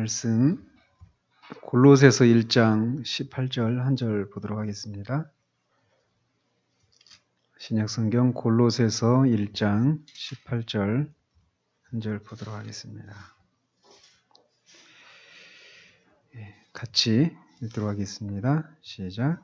말씀 골로새서 1장 18절 한 절 보도록 하겠습니다. 신약성경 골로새서 1장 18절 한 절 보도록 하겠습니다. 같이 읽도록 하겠습니다. 시작.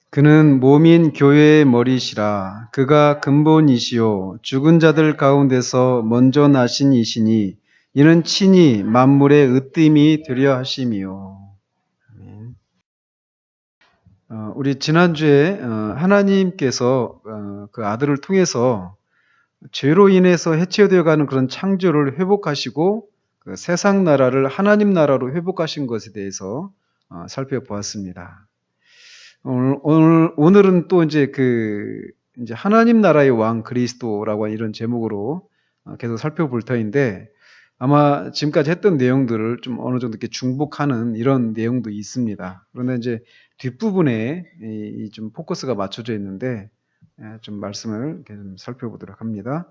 그는 몸인 교회의 머리시라. 그가 근본이시요 죽은 자들 가운데서 먼저 나신 이시니 이는 친히 만물의 으뜸이 되려 하심이요. 아멘. 우리 지난주에 하나님께서 그 아들을 통해서 죄로 인해서 해체되어 가는 그런 창조를 회복하시고 그 세상 나라를 하나님 나라로 회복하신 것에 대해서 살펴보았습니다. 오늘은 또 이제 이제 하나님 나라의 왕 그리스도라고 하는 이런 제목으로 계속 살펴볼 터인데 아마 지금까지 했던 내용들을 좀 어느 정도 이렇게 중복하는 이런 내용도 있습니다. 그런데 이제 뒷부분에 좀 포커스가 맞춰져 있는데 좀 말씀을 이렇게 좀 살펴보도록 합니다.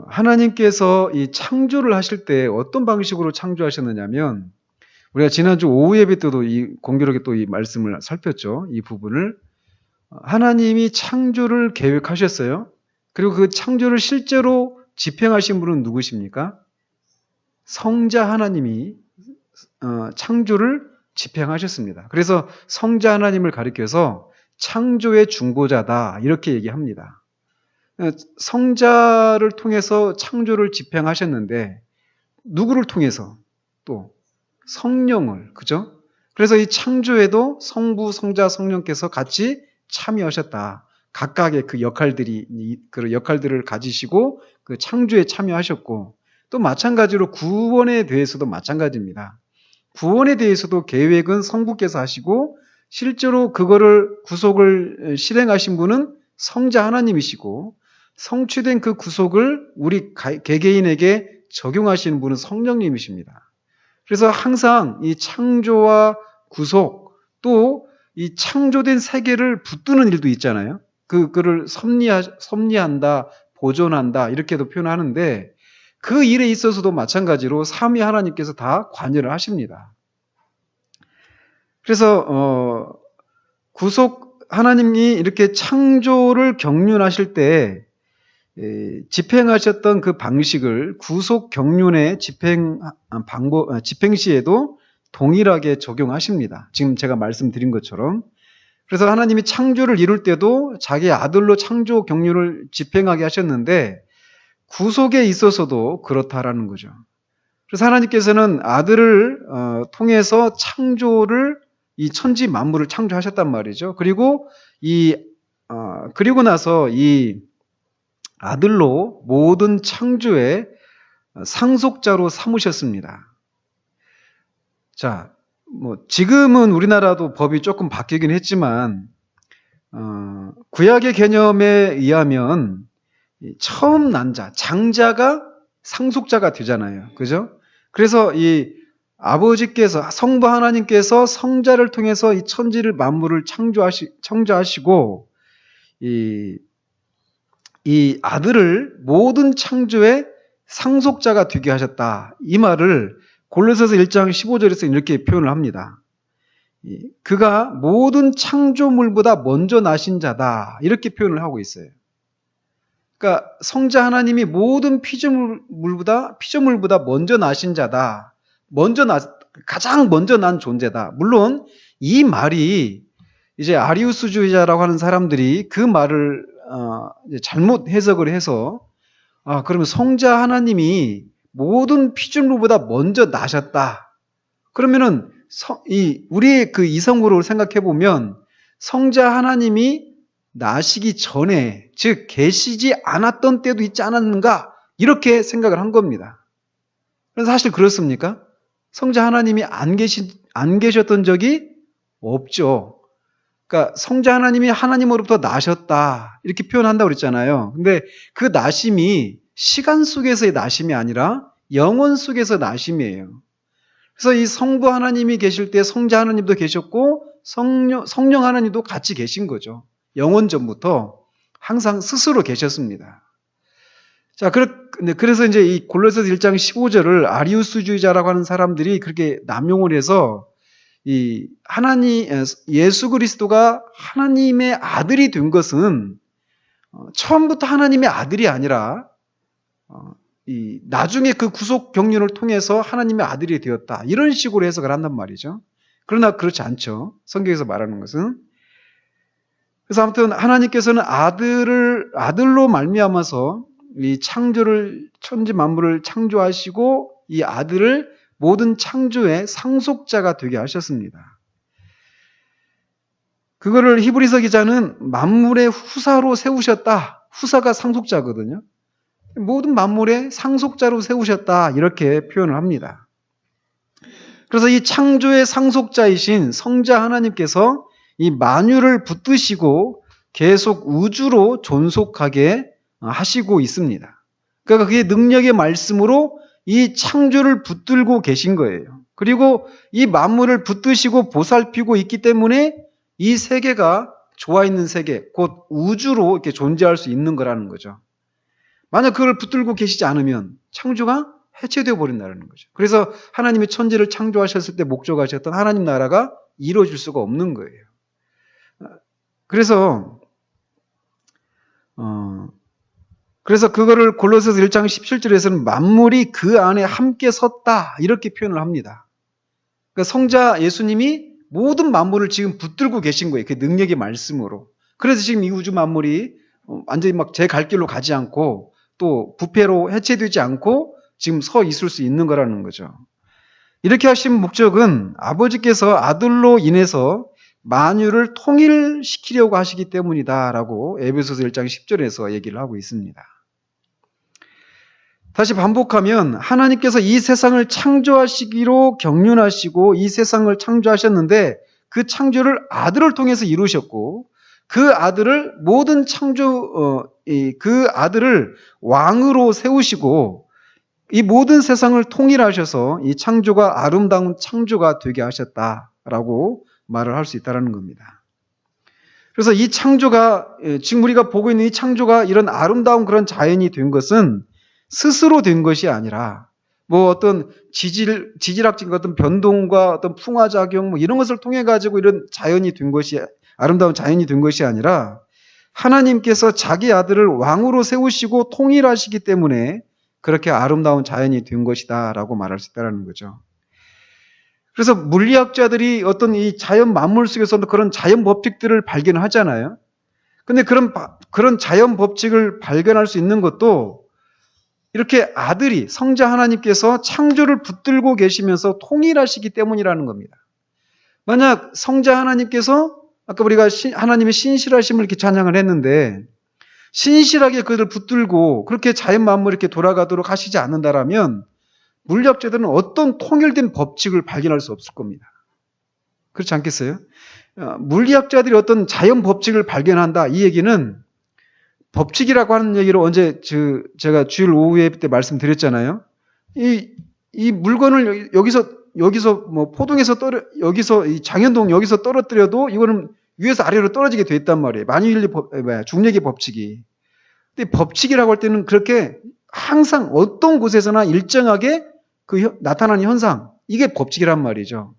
하나님께서 이 창조를 하실 때 어떤 방식으로 창조하셨느냐면 우리가 지난주 오후 예배 때도 공교롭게 또 이 말씀을 살폈죠. 이 부분을 하나님이 창조를 계획하셨어요. 그리고 그 창조를 실제로 집행하신 분은 누구십니까? 성자 하나님이 창조를 집행하셨습니다. 그래서 성자 하나님을 가리켜서 창조의 중보자다 이렇게 얘기합니다. 성자를 통해서 창조를 집행하셨는데 누구를 통해서? 또 성령을, 그죠? 그래서 이 창조에도 성부, 성자, 성령께서 같이 참여하셨다. 각각의 그 역할들을 가지시고 그 창조에 참여하셨고 또 마찬가지로 구원에 대해서도 마찬가지입니다. 구원에 대해서도 계획은 성부께서 하시고 실제로 그거를 구속을 실행하신 분은 성자 하나님이시고 성취된 그 구속을 우리 개개인에게 적용하시는 분은 성령님이십니다. 그래서 항상 이 창조와 구속 또 이 창조된 세계를 붙드는 일도 있잖아요. 그거를 섭리한다, 보존한다 이렇게도 표현하는데 그 일에 있어서도 마찬가지로 삼위 하나님께서 다 관여를 하십니다. 그래서 구속 하나님이 이렇게 창조를 경륜하실 때 집행하셨던 그 방식을 구속 경륜의 집행 시에도 동일하게 적용하십니다. 지금 제가 말씀드린 것처럼. 그래서 하나님이 창조를 이룰 때도 자기 아들로 창조 경륜을 집행하게 하셨는데 구속에 있어서도 그렇다라는 거죠. 그래서 하나님께서는 아들을 통해서 창조를 이 천지 만물을 창조하셨단 말이죠. 그리고 그리고 나서 이 아들로 모든 창조의 상속자로 삼으셨습니다. 자, 지금은 우리나라도 법이 조금 바뀌긴 했지만 구약의 개념에 의하면 처음 난 자, 장자가 상속자가 되잖아요. 그죠? 그래서 이 아버지께서 성부 하나님께서 성자를 통해서 이 천지를 만물을 창조하시고 이 아들을 모든 창조의 상속자가 되게 하셨다. 이 말을 골로새서 1장 15절에서 이렇게 표현을 합니다. 그가 모든 창조물보다 먼저 나신 자다. 이렇게 표현을 하고 있어요. 그러니까 성자 하나님이 모든 피조물보다 먼저 나신 자다. 가장 먼저 난 존재다. 물론 이 말이 이제 아리우스주의자라고 하는 사람들이 그 말을 잘못 해석을 해서 그러면 성자 하나님이 모든 피조물보다 먼저 나셨다. 그러면은 우리의 그 이성으로 생각해 보면 성자 하나님이 나시기 전에 즉 계시지 않았던 때도 있지 않았는가 이렇게 생각을 한 겁니다. 그래서 사실 그렇습니까? 성자 하나님이 안 계셨던 적이 없죠. 그러니까 성자 하나님이 하나님으로부터 나셨다 이렇게 표현한다고 그랬잖아요. 근데 그 나심이 시간 속에서의 나심이 아니라 영원 속에서 나심이에요. 그래서 이 성부 하나님이 계실 때 성자 하나님도 계셨고 성령 하나님도 같이 계신 거죠. 영원 전부터 항상 스스로 계셨습니다. 자, 그래서 이제 이 골로새서 1장 15절을 아리우스주의자라고 하는 사람들이 그렇게 남용을 해서 이 예수 그리스도가 하나님의 아들이 된 것은 처음부터 하나님의 아들이 아니라 나중에 그 구속 경륜을 통해서 하나님의 아들이 되었다. 이런 식으로 해석을 한단 말이죠. 그러나 그렇지 않죠. 성경에서 말하는 것은. 그래서 아무튼 하나님께서는 아들로 말미암아서 이 천지 만물을 창조하시고 이 아들을 모든 창조의 상속자가 되게 하셨습니다. 그거를 히브리서 기자는 만물의 후사로 세우셨다. 후사가 상속자거든요. 모든 만물의 상속자로 세우셨다. 이렇게 표현을 합니다. 그래서 이 창조의 상속자이신 성자 하나님께서 이 만유를 붙드시고 계속 우주로 존속하게 하시고 있습니다. 그러니까 그게 능력의 말씀으로 이 창조를 붙들고 계신 거예요. 그리고 이 만물을 붙드시고 보살피고 있기 때문에 이 세계가 좋아 있는 세계, 곧 우주로 이렇게 존재할 수 있는 거라는 거죠. 만약 그걸 붙들고 계시지 않으면 창조가 해체되어 버린다는 거죠. 그래서 하나님이 천지를 창조하셨을 때 목적하셨던 하나님 나라가 이루어질 수가 없는 거예요. 그래서 그거를 골로새서 1장 17절에서는 만물이 그 안에 함께 섰다 이렇게 표현을 합니다. 그러니까 성자 예수님이 모든 만물을 지금 붙들고 계신 거예요. 그 능력의 말씀으로. 그래서 지금 이 우주 만물이 완전히 막 제 갈 길로 가지 않고 또 부패로 해체되지 않고 지금 서 있을 수 있는 거라는 거죠. 이렇게 하신 목적은 아버지께서 아들로 인해서 만유를 통일시키려고 하시기 때문이다라고 에베소서 1장 10절에서 얘기를 하고 있습니다. 다시 반복하면 하나님께서 이 세상을 창조하시기로 경륜하시고 이 세상을 창조하셨는데 그 창조를 아들을 통해서 이루셨고 그 아들을 모든 그 아들을 왕으로 세우시고 이 모든 세상을 통일하셔서 이 창조가 아름다운 창조가 되게 하셨다라고 말을 할 수 있다는 겁니다. 그래서 이 창조가 지금 우리가 보고 있는 이 창조가 이런 아름다운 그런 자연이 된 것은 스스로 된 것이 아니라 뭐 어떤 지질학적인 어떤 변동과 어떤 풍화작용 뭐 이런 것을 통해 가지고 이런 자연이 된 것이 아름다운 자연이 된 것이 아니라 하나님께서 자기 아들을 왕으로 세우시고 통일하시기 때문에 그렇게 아름다운 자연이 된 것이다라고 말할 수 있다는 거죠. 그래서 물리학자들이 어떤 이 자연 만물 속에서도 그런 자연 법칙들을 발견하잖아요. 근데 그런 자연 법칙을 발견할 수 있는 것도 이렇게 아들이 성자 하나님께서 창조를 붙들고 계시면서 통일하시기 때문이라는 겁니다. 만약 성자 하나님께서 아까 우리가 하나님의 신실하심을 이렇게 찬양을 했는데 신실하게 그들을 붙들고 그렇게 자연 만물이 이렇게 돌아가도록 하시지 않는다라면 물리학자들은 어떤 통일된 법칙을 발견할 수 없을 겁니다. 그렇지 않겠어요? 물리학자들이 어떤 자연 법칙을 발견한다. 이 얘기는 법칙이라고 하는 얘기를 언제 제가 주일 오후에 때 말씀드렸잖아요. 이 물건을 여기서 뭐 포동에서 여기서 이 장현동 여기서 떨어뜨려도 이거는 위에서 아래로 떨어지게 돼 있단 말이에요. 중력의 법칙이. 근데 법칙이라고 할 때는 그렇게 항상 어떤 곳에서나 일정하게 나타나는 현상, 이게 법칙이란 말이죠.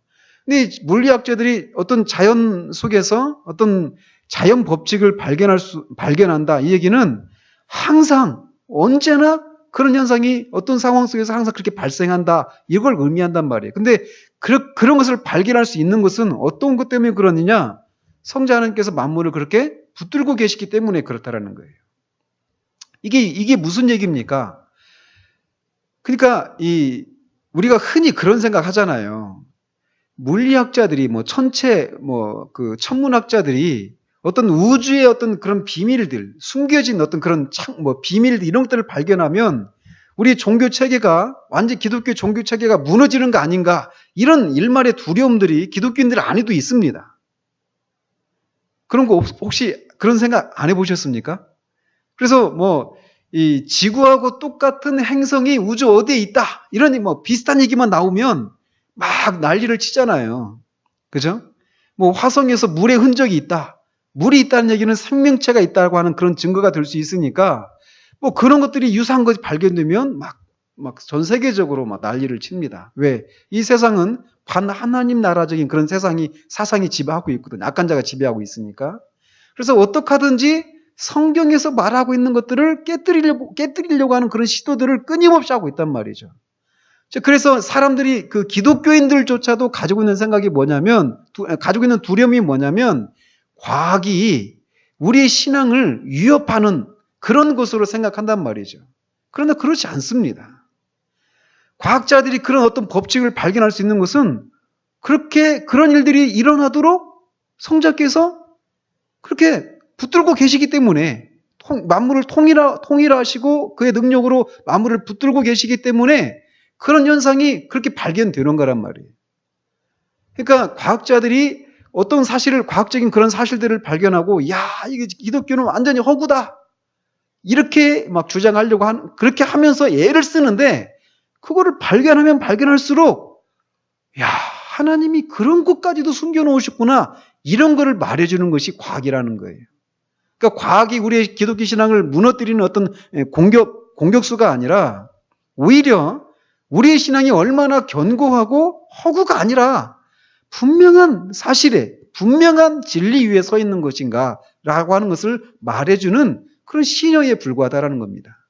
근데 물리학자들이 어떤 자연 속에서 어떤 자연 법칙을 발견한다. 이 얘기는 항상 언제나 그런 현상이 어떤 상황 속에서 항상 그렇게 발생한다. 이걸 의미한단 말이에요. 근데 그런 것을 발견할 수 있는 것은 어떤 것 때문에 그러느냐? 성자 하나님께서 만물을 그렇게 붙들고 계시기 때문에 그렇다라는 거예요. 이게 무슨 얘기입니까? 그러니까 우리가 흔히 그런 생각 하잖아요. 물리학자들이 천문학자들이 어떤 우주의 어떤 그런 비밀들, 숨겨진 어떤 그런 비밀들 이런 것들을 발견하면 우리 종교 체계가 완전 기독교 종교 체계가 무너지는 거 아닌가 이런 일말의 두려움들이 기독교인들 안에도 있습니다. 그런 거 혹시 그런 생각 안 해보셨습니까? 그래서 이 지구하고 똑같은 행성이 우주 어디에 있다 이런 비슷한 얘기만 나오면 막 난리를 치잖아요. 그죠? 화성에서 물의 흔적이 있다. 물이 있다는 얘기는 생명체가 있다고 하는 그런 증거가 될 수 있으니까 뭐 그런 것들이 유사한 것이 발견되면 막 전 세계적으로 막 난리를 칩니다. 왜? 이 세상은 반 하나님 나라적인 그런 사상이 지배하고 있거든요. 악한 자가 지배하고 있으니까. 그래서 어떻게 하든지 성경에서 말하고 있는 것들을 깨뜨리려고 하는 그런 시도들을 끊임없이 하고 있단 말이죠. 그래서 사람들이 그 기독교인들조차도 가지고 있는 생각이 뭐냐면, 가지고 있는 두려움이 뭐냐면, 과학이 우리의 신앙을 위협하는 그런 것으로 생각한단 말이죠. 그러나 그렇지 않습니다. 과학자들이 그런 어떤 법칙을 발견할 수 있는 것은 그런 일들이 일어나도록 성자께서 그렇게 붙들고 계시기 때문에, 만물을 통일하시고 그의 능력으로 만물을 붙들고 계시기 때문에 그런 현상이 그렇게 발견되는 거란 말이에요. 그러니까 과학자들이 어떤 과학적인 그런 사실들을 발견하고, 야, 이게 기독교는 완전히 허구다, 이렇게 막 주장하려고 그렇게 하면서 애를 쓰는데, 그거를 발견하면 발견할수록, 야, 하나님이 그런 것까지도 숨겨놓으셨구나, 이런 거를 말해주는 것이 과학이라는 거예요. 그러니까 과학이 우리의 기독교 신앙을 무너뜨리는 어떤 공격수가 아니라, 오히려 우리의 신앙이 얼마나 견고하고 허구가 아니라 분명한 사실에, 분명한 진리 위에 서 있는 것인가 라고 하는 것을 말해주는 그런 신여에 불과하다는 겁니다.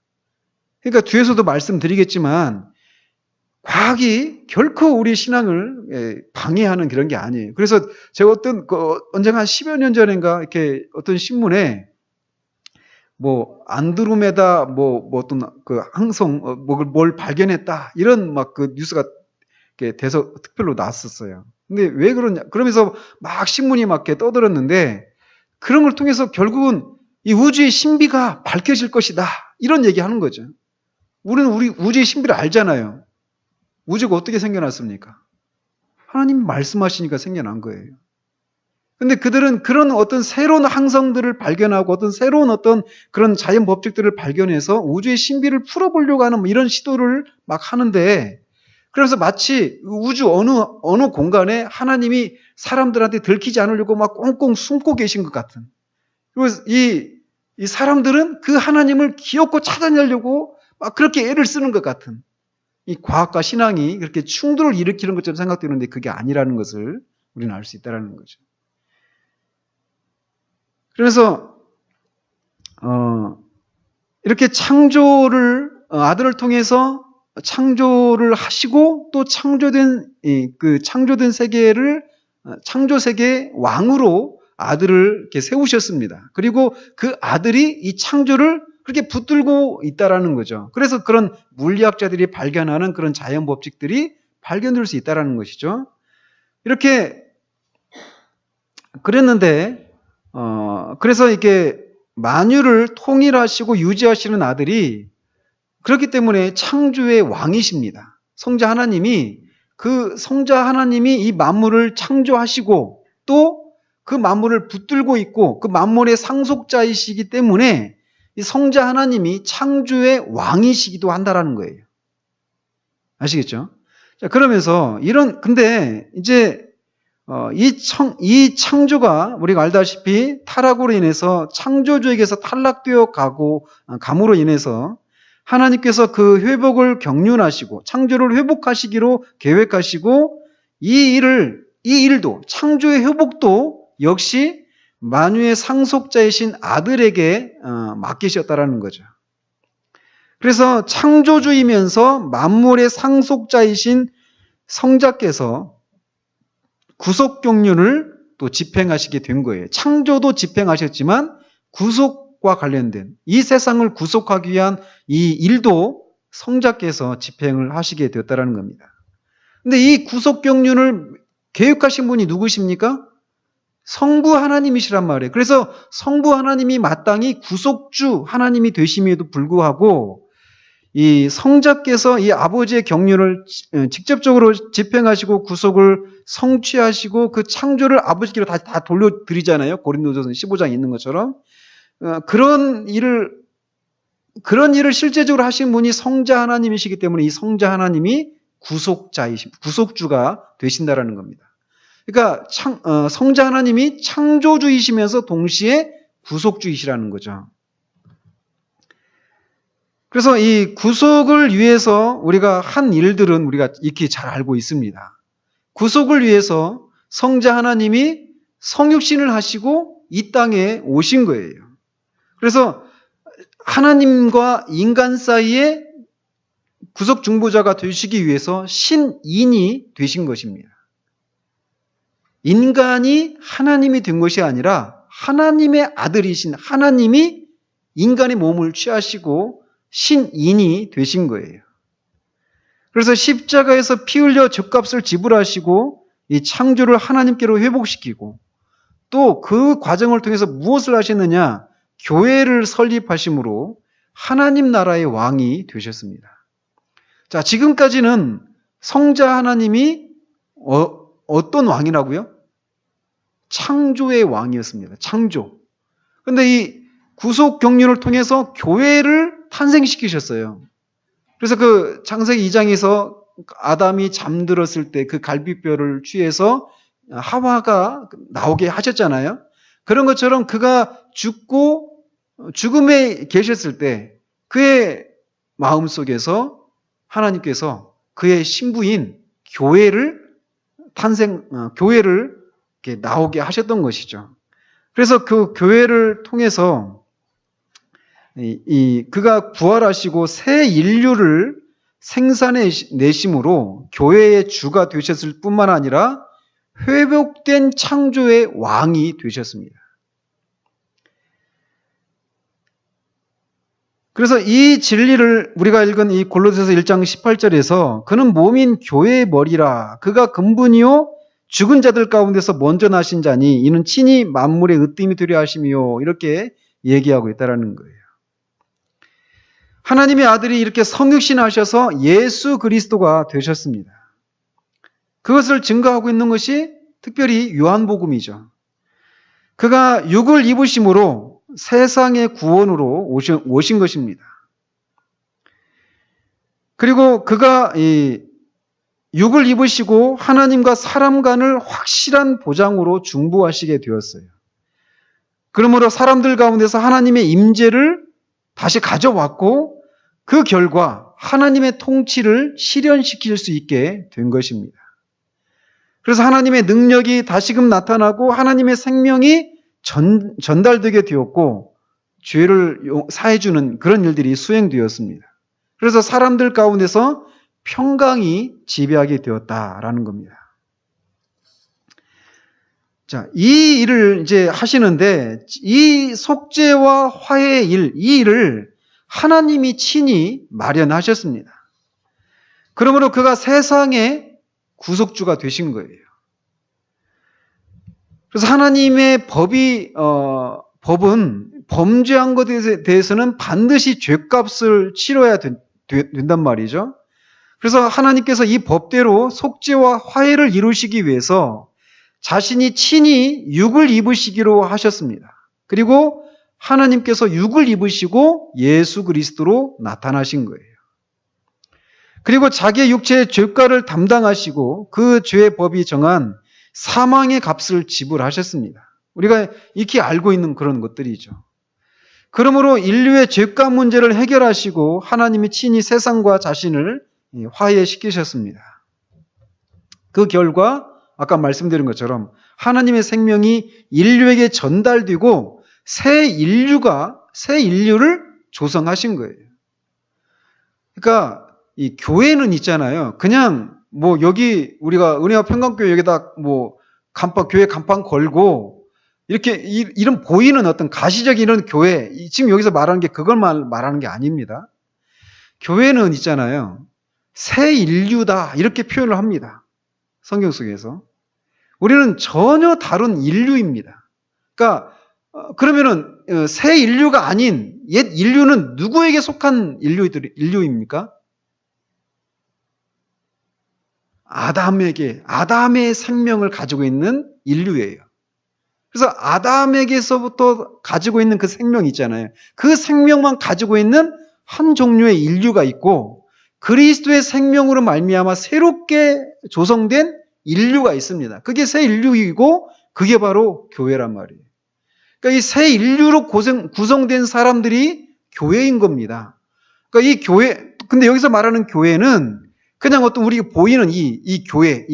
그러니까 뒤에서도 말씀드리겠지만, 과학이 결코 우리 신앙을 방해하는 그런 게 아니에요. 그래서 제가 언젠가 한 10여 년 전인가 이렇게 어떤 신문에 안드로메다 어떤 그 항성 뭘 발견했다, 이런 그 뉴스가 특별로 나왔었어요. 근데 왜 그러냐? 그러면서 막 신문이 막 이렇게 떠들었는데, 그런 걸 통해서 결국은 이 우주의 신비가 밝혀질 것이다, 이런 얘기 하는 거죠. 우리는 우리 우주의 신비를 알잖아요. 우주가 어떻게 생겨났습니까? 하나님이 말씀하시니까 생겨난 거예요. 근데 그들은 그런 어떤 새로운 항성들을 발견하고 어떤 새로운 어떤 그런 자연 법칙들을 발견해서 우주의 신비를 풀어보려고 하는 이런 시도를 막 하는데, 그래서 마치 우주 어느 공간에 하나님이 사람들한테 들키지 않으려고 막 꽁꽁 숨고 계신 것 같은, 그리고 이 사람들은 그 하나님을 기어코 찾아내려고 막 그렇게 애를 쓰는 것 같은, 이 과학과 신앙이 그렇게 충돌을 일으키는 것처럼 생각되는데 그게 아니라는 것을 우리는 알 수 있다는 거죠. 그래서 이렇게 아들을 통해서 창조를 하시고, 또 창조된 세계를 창조 세계의 왕으로 아들을 이렇게 세우셨습니다. 그리고 그 아들이 이 창조를 그렇게 붙들고 있다라는 거죠. 그래서 그런 물리학자들이 발견하는 그런 자연 법칙들이 발견될 수 있다라는 것이죠. 이렇게 그랬는데, 그래서 이게 만유를 통일하시고 유지하시는 아들이, 그렇기 때문에 창조의 왕이십니다. 성자 하나님이 이 만물을 창조하시고 또 그 만물을 붙들고 있고 그 만물의 상속자이시기 때문에 이 성자 하나님이 창조의 왕이시기도 한다라는 거예요. 아시겠죠? 자, 그러면서 근데 이제 이 창조가 우리가 알다시피 타락으로 인해서 창조주에게서 탈락되어 감으로 인해서 하나님께서 그 회복을 경륜하시고 창조를 회복하시기로 계획하시고, 이 일도, 창조의 회복도 역시 만유의 상속자이신 아들에게 맡기셨다라는 거죠. 그래서 창조주이면서 만물의 상속자이신 성자께서 구속 경륜을 또 집행하시게 된 거예요. 창조도 집행하셨지만 구속과 관련된 이 세상을 구속하기 위한 이 일도 성자께서 집행을 하시게 되었다는 겁니다. 근데 이 구속 경륜을 계획하신 분이 누구십니까? 성부 하나님이시란 말이에요. 그래서 성부 하나님이 마땅히 구속주 하나님이 되심에도 불구하고 이 성자께서 이 아버지의 경륜을 직접적으로 집행하시고 구속을 성취하시고 그 창조를 아버지께로 다 돌려드리잖아요. 고린도전서 15장에 있는 것처럼. 그런 일을 실제적으로 하신 분이 성자 하나님이시기 때문에 이 성자 하나님이 구속주가 되신다라는 겁니다. 그러니까 성자 하나님이 창조주이시면서 동시에 구속주이시라는 거죠. 그래서 이 구속을 위해서 우리가 한 일들은 우리가 익히 잘 알고 있습니다. 구속을 위해서 성자 하나님이 성육신을 하시고 이 땅에 오신 거예요. 그래서 하나님과 인간 사이에 구속 중보자가 되시기 위해서 신인이 되신 것입니다. 인간이 하나님이 된 것이 아니라 하나님의 아들이신 하나님이 인간의 몸을 취하시고 신인이 되신 거예요. 그래서 십자가에서 피 흘려 죗값을 지불하시고 이 창조를 하나님께로 회복시키고 또 그 과정을 통해서 무엇을 하셨느냐? 교회를 설립하심으로 하나님 나라의 왕이 되셨습니다. 자, 지금까지는 성자 하나님이 어떤 왕이라고요? 창조의 왕이었습니다. 창조. 그런데 이 구속 경륜을 통해서 교회를 탄생시키셨어요. 그래서 그 창세기 2장에서 아담이 잠들었을 때 그 갈비뼈를 취해서 하와가 나오게 하셨잖아요. 그런 것처럼 그가 죽고 죽음에 계셨을 때 그의 마음속에서 하나님께서 그의 신부인 교회를 교회를 이렇게 나오게 하셨던 것이죠. 그래서 그 교회를 통해서 그가 부활하시고 새 인류를 생산해내심으로 교회의 주가 되셨을 뿐만 아니라 회복된 창조의 왕이 되셨습니다. 그래서 이 진리를 우리가 읽은 이 골로새서 1장 18절에서 그는 몸인 교회의 머리라 그가 근본이요 죽은 자들 가운데서 먼저 나신 자니 이는 친히 만물의 으뜸이 되려 하심이요 이렇게 얘기하고 있다는 거예요. 하나님의 아들이 이렇게 성육신하셔서 예수 그리스도가 되셨습니다. 그것을 증거하고 있는 것이 특별히 요한복음이죠. 그가 육을 입으심으로 세상의 구원으로 오신 것입니다. 그리고 그가 육을 입으시고 하나님과 사람 간을 확실한 보장으로 중보하시게 되었어요. 그러므로 사람들 가운데서 하나님의 임재를 다시 가져왔고 그 결과 하나님의 통치를 실현시킬 수 있게 된 것입니다. 그래서 하나님의 능력이 다시금 나타나고 하나님의 생명이 전달되게 되었고 죄를 사해주는 그런 일들이 수행되었습니다. 그래서 사람들 가운데서 평강이 지배하게 되었다라는 겁니다. 자, 이 일을 이제 하시는데 이 속죄와 화해의 일, 이 일을 하나님이 친히 마련하셨습니다. 그러므로 그가 세상의 구속주가 되신 거예요. 그래서 하나님의 법은 범죄한 것에 대해서는 반드시 죄값을 치러야 된단 말이죠. 그래서 하나님께서 이 법대로 속죄와 화해를 이루시기 위해서 자신이 친히 육을 입으시기로 하셨습니다. 그리고 하나님께서 육을 입으시고 예수 그리스도로 나타나신 거예요. 그리고 자기의 육체의 죄가를 담당하시고 그 죄의 법이 정한 사망의 값을 지불하셨습니다. 우리가 익히 알고 있는 그런 것들이죠. 그러므로 인류의 죄가 문제를 해결하시고 하나님이 친히 세상과 자신을 화해시키셨습니다. 그 결과 아까 말씀드린 것처럼 하나님의 생명이 인류에게 전달되고 새 인류를 조성하신 거예요. 그러니까 이 교회는 있잖아요. 그냥 뭐 여기 우리가 은혜와 평강교회 여기다 뭐 교회 간판 걸고 이렇게 이런 보이는 어떤 가시적인 이런 교회, 지금 여기서 말하는 게 그걸 말하는 게 아닙니다. 교회는 있잖아요. 새 인류다 이렇게 표현을 합니다. 성경 속에서. 우리는 전혀 다른 인류입니다. 그러니까 그러면은 새 인류가 아닌 옛 인류는 누구에게 속한 인류입니까? 아담의 생명을 가지고 있는 인류예요. 그래서 아담에게서부터 가지고 있는 그 생명 있잖아요. 그 생명만 가지고 있는 한 종류의 인류가 있고 그리스도의 생명으로 말미암아 새롭게 조성된 인류가 있습니다. 그게 새 인류이고 그게 바로 교회란 말이에요. 그러니까 이 새 인류로 구성된 사람들이 교회인 겁니다. 그러니까 이 교회, 근데 여기서 말하는 교회는 그냥 어떤 우리가 보이는 이 교회,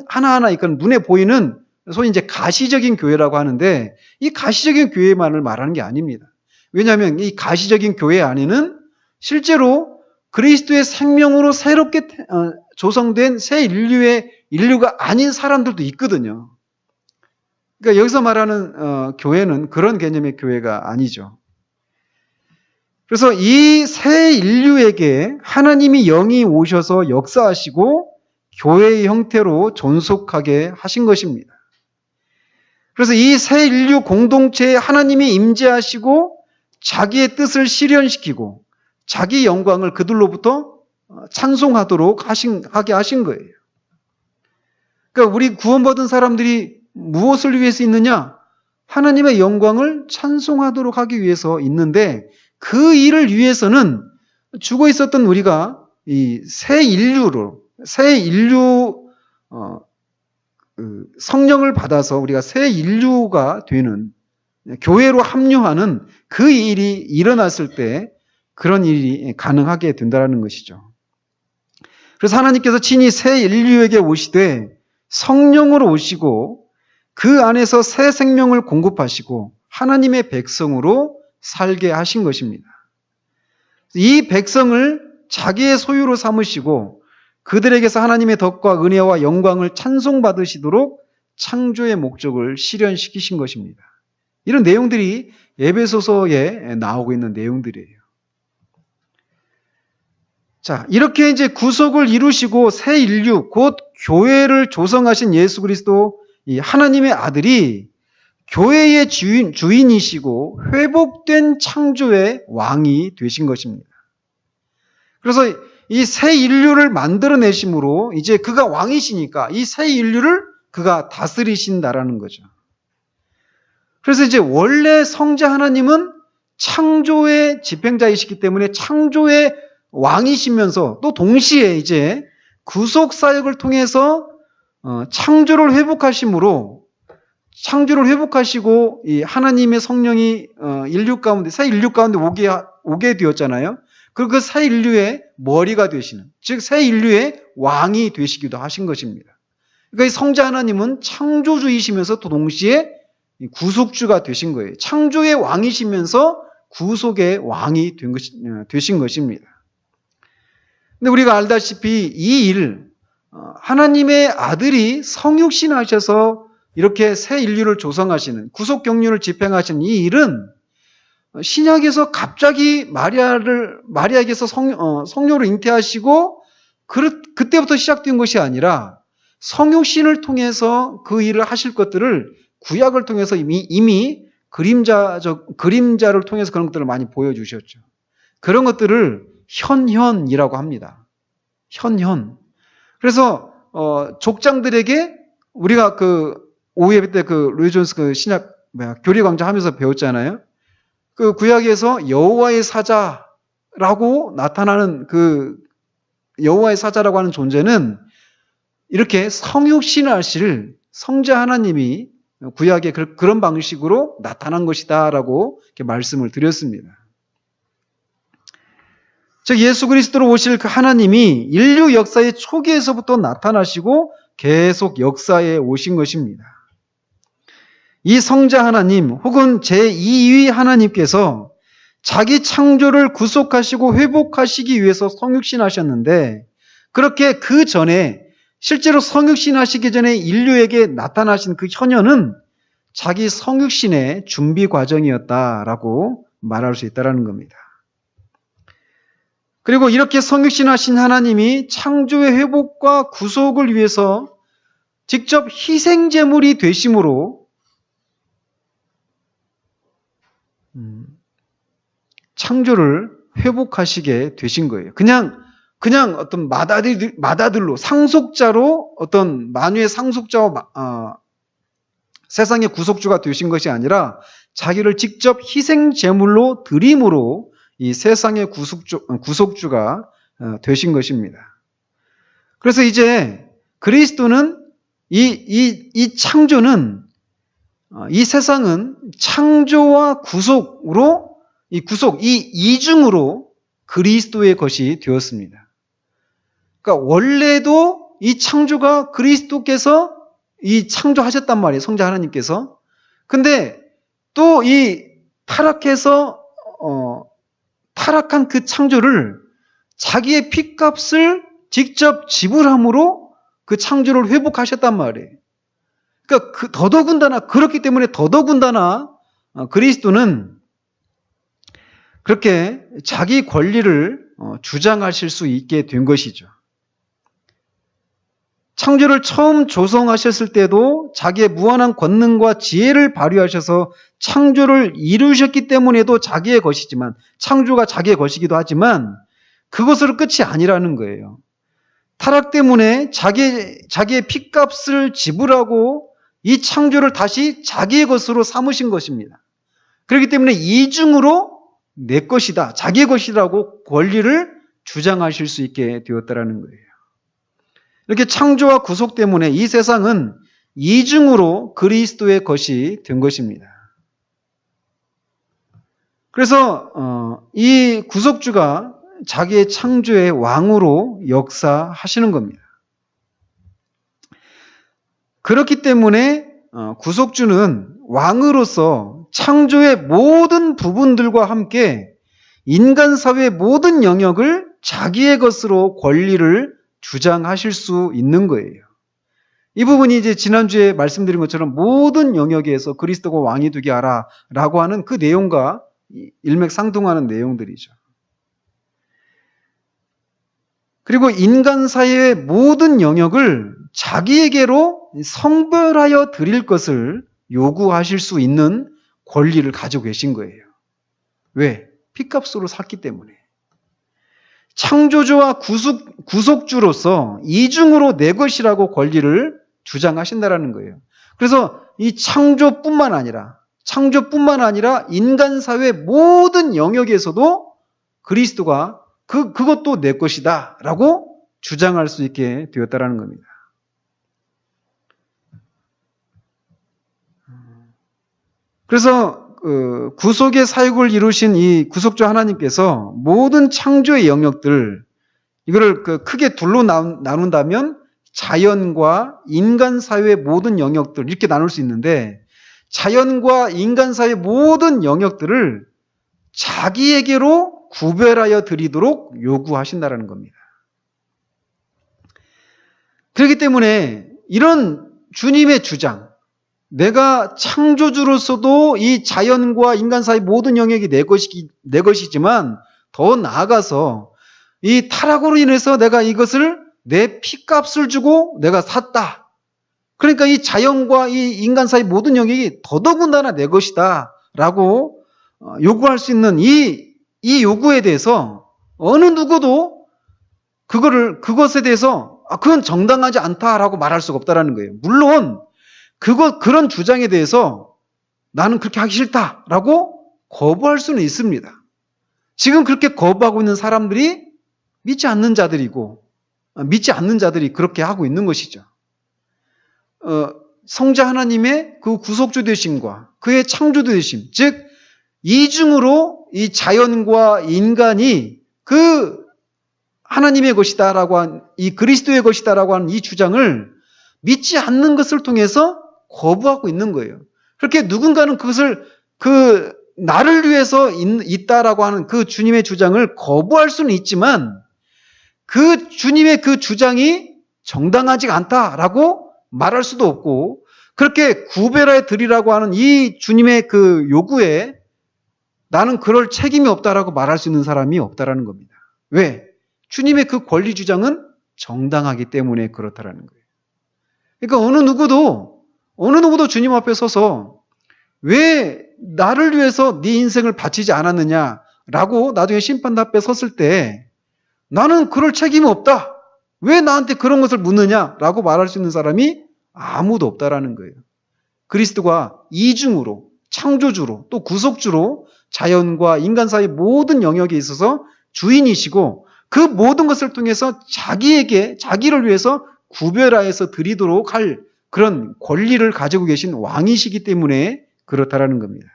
하나하나 이건 눈에 보이는 소위 이제 가시적인 교회라고 하는데 이 가시적인 교회만을 말하는 게 아닙니다. 왜냐하면 이 가시적인 교회 안에는 실제로 그리스도의 생명으로 새롭게 조성된 새 인류가 아닌 사람들도 있거든요. 그러니까 여기서 말하는 교회는 그런 개념의 교회가 아니죠. 그래서 이 새 인류에게 하나님이 영이 오셔서 역사하시고 교회의 형태로 존속하게 하신 것입니다. 그래서 이 새 인류 공동체에 하나님이 임재하시고 자기의 뜻을 실현시키고 자기 영광을 그들로부터 찬송하도록 하게 하신 거예요. 그러니까 우리 구원받은 사람들이 무엇을 위해서 있느냐? 하나님의 영광을 찬송하도록 하기 위해서 있는데 그 일을 위해서는 죽어 있었던 우리가 이 새 인류 성령을 받아서 우리가 새 인류가 되는 교회로 합류하는 그 일이 일어났을 때 그런 일이 가능하게 된다는 것이죠. 그래서 하나님께서 친히 새 인류에게 오시되 성령으로 오시고 그 안에서 새 생명을 공급하시고 하나님의 백성으로 살게 하신 것입니다. 이 백성을 자기의 소유로 삼으시고 그들에게서 하나님의 덕과 은혜와 영광을 찬송받으시도록 창조의 목적을 실현시키신 것입니다. 이런 내용들이 에베소서에 나오고 있는 내용들이에요. 자, 이렇게 이제 구속을 이루시고 새 인류, 곧 교회를 조성하신 예수 그리스도 이 하나님의 아들이 교회의 주인이시고 회복된 창조의 왕이 되신 것입니다. 그래서 이 새 인류를 만들어내심으로 이제 그가 왕이시니까 이 새 인류를 그가 다스리신다라는 거죠. 그래서 이제 원래 성자 하나님은 창조의 집행자이시기 때문에 창조의 왕이시면서 또 동시에 이제 구속 사역을 통해서 창조를 회복하심으로 창조를 회복하시고 이 하나님의 성령이 인류 가운데 새 인류 가운데 오게 되었잖아요. 그리고 그 새 인류의 머리가 되시는, 즉 새 인류의 왕이 되시기도 하신 것입니다. 그러니까 이 성자 하나님은 창조주이시면서 또 동시에 구속주가 되신 거예요. 창조의 왕이시면서 구속의 왕이 되신 것입니다. 근데 우리가 알다시피 이 일, 하나님의 아들이 성육신 하셔서 이렇게 새 인류를 조성하시는, 구속 경륜을 집행하시는 이 일은 신약에서 갑자기 마리아에게서 성녀를 잉태하시고 그때부터 시작된 것이 아니라 성육신을 통해서 그 일을 하실 것들을 구약을 통해서 이미 그림자를 통해서 그런 것들을 많이 보여주셨죠. 그런 것들을 현현이라고 합니다. 현현. 그래서 족장들에게 우리가 오후예배 때 루이 존스 신약 교리 강좌 하면서 배웠잖아요. 그 구약에서 여호와의 사자라고 나타나는 여호와의 사자라고 하는 존재는 이렇게 성육신하실 성자 하나님이 구약에 그런 방식으로 나타난 것이다라고 이렇게 말씀을 드렸습니다. 즉 예수 그리스도로 오실 그 하나님이 인류 역사의 초기에서부터 나타나시고 계속 역사에 오신 것입니다. 이 성자 하나님 혹은 제2위 하나님께서 자기 창조를 구속하시고 회복하시기 위해서 성육신하셨는데 그렇게 그 전에 실제로 성육신하시기 전에 인류에게 나타나신 그 현현은 자기 성육신의 준비 과정이었다라고 말할 수 있다는 겁니다. 그리고 이렇게 성육신하신 하나님이 창조의 회복과 구속을 위해서 직접 희생제물이 되심으로 창조를 회복하시게 되신 거예요. 그냥 어떤 마다들로 상속자로 어떤 만유의 상속자와 세상의 구속주가 되신 것이 아니라 자기를 직접 희생제물로 드림으로 이 세상의 구속주가 되신 것입니다. 그래서 이제 그리스도는 이 창조는 이 세상은 창조와 구속으로 이 이중으로 그리스도의 것이 되었습니다. 그러니까 원래도 이 창조가 그리스도께서 이 창조하셨단 말이에요. 성자 하나님께서. 근데 또 이 타락해서 타락한 그 창조를 자기의 핏값을 직접 지불함으로 그 창조를 회복하셨단 말이에요. 그러니까 더더군다나 그렇기 때문에 더더군다나 그리스도는 그렇게 자기 권리를 주장하실 수 있게 된 것이죠. 창조를 처음 조성하셨을 때도 자기의 무한한 권능과 지혜를 발휘하셔서 창조를 이루셨기 때문에도 자기의 것이지만, 창조가 자기의 것이기도 하지만 그것으로 끝이 아니라는 거예요. 타락 때문에 자기의 핏값을 지불하고 이 창조를 다시 자기의 것으로 삼으신 것입니다. 그렇기 때문에 이중으로 내 것이다, 자기의 것이라고 권리를 주장하실 수 있게 되었다라는 거예요. 이렇게 창조와 구속 때문에 이 세상은 이중으로 그리스도의 것이 된 것입니다. 그래서 이 구속주가 자기의 창조의 왕으로 역사하시는 겁니다. 그렇기 때문에 구속주는 왕으로서 창조의 모든 부분들과 함께 인간 사회의 모든 영역을 자기의 것으로 권리를 주장하실 수 있는 거예요. 이 부분이 이제 지난주에 말씀드린 것처럼 모든 영역에서 그리스도가 왕이 되게 하라 라고 하는 그 내용과 일맥상통하는 내용들이죠. 그리고 인간 사회의 모든 영역을 자기에게로 성별하여 드릴 것을 요구하실 수 있는 권리를 가지고 계신 거예요. 왜? 핏값으로 샀기 때문에. 창조주와 구속주로서 이중으로 내 것이라고 권리를 주장하신다라는 거예요. 그래서 이 창조뿐만 아니라 인간 사회 모든 영역에서도 그리스도가 그것도 내 것이다 라고 주장할 수 있게 되었다라는 겁니다. 그래서 구속의 사역을 이루신 이 구속주 하나님께서 모든 창조의 영역들, 이거를 크게 둘로 나눈다면 자연과 인간 사회의 모든 영역들, 이렇게 나눌 수 있는데, 자연과 인간 사회의 모든 영역들을 자기에게로 구별하여 드리도록 요구하신다는 겁니다. 그렇기 때문에 이런 주님의 주장, 내가 창조주로서도 이 자연과 인간 사이 모든 영역이 내 것이지만 더 나아가서 이 타락으로 인해서 내가 이것을 내 핏값을 주고 내가 샀다. 그러니까 이 자연과 이 인간 사이 모든 영역이 더더군다나 내 것이다 라고 요구할 수 있는 이 요구에 대해서 어느 누구도 그것에 대해서 그건 정당하지 않다라고 말할 수가 없다라는 거예요. 물론 그런 주장에 대해서 나는 그렇게 하기 싫다라고 거부할 수는 있습니다. 지금 그렇게 거부하고 있는 사람들이 믿지 않는 자들이고, 믿지 않는 자들이 그렇게 하고 있는 것이죠. 성자 하나님의 그 구속주 되심과 그의 창조주 되심, 즉 이중으로 이 자연과 인간이 그 하나님의 것이다라고 한, 이 그리스도의 것이다라고 하는 이 주장을 믿지 않는 것을 통해서 거부하고 있는 거예요. 그렇게 누군가는 그것을 나를 위해서 있다라고 하는 그 주님의 주장을 거부할 수는 있지만 그 주님의 그 주장이 정당하지 않다라고 말할 수도 없고, 그렇게 구별해 드리라고 하는 이 주님의 그 요구에 나는 그럴 책임이 없다라고 말할 수 있는 사람이 없다라는 겁니다. 왜? 주님의 그 권리 주장은 정당하기 때문에 그렇다라는 거예요. 그러니까 어느 누구도 주님 앞에 서서 왜 나를 위해서 네 인생을 바치지 않았느냐라고 나중에 심판대 앞에 섰을 때 나는 그럴 책임이 없다. 왜 나한테 그런 것을 묻느냐라고 말할 수 있는 사람이 아무도 없다라는 거예요. 그리스도가 이중으로, 창조주로, 또 구속주로 자연과 인간 사이 모든 영역에 있어서 주인이시고 그 모든 것을 통해서 자기를 위해서 구별하여서 드리도록 할 그런 권리를 가지고 계신 왕이시기 때문에 그렇다라는 겁니다.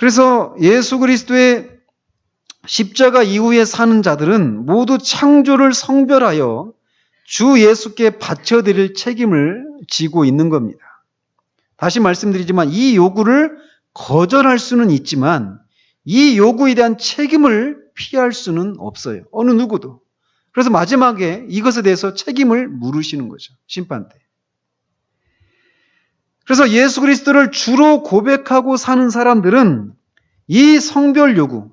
그래서 예수 그리스도의 십자가 이후에 사는 자들은 모두 창조를 성별하여 주 예수께 바쳐드릴 책임을 지고 있는 겁니다. 다시 말씀드리지만 이 요구를 거절할 수는 있지만 이 요구에 대한 책임을 피할 수는 없어요. 어느 누구도. 그래서 마지막에 이것에 대해서 책임을 물으시는 거죠. 심판 때. 그래서 예수 그리스도를 주로 고백하고 사는 사람들은 이 성별 요구,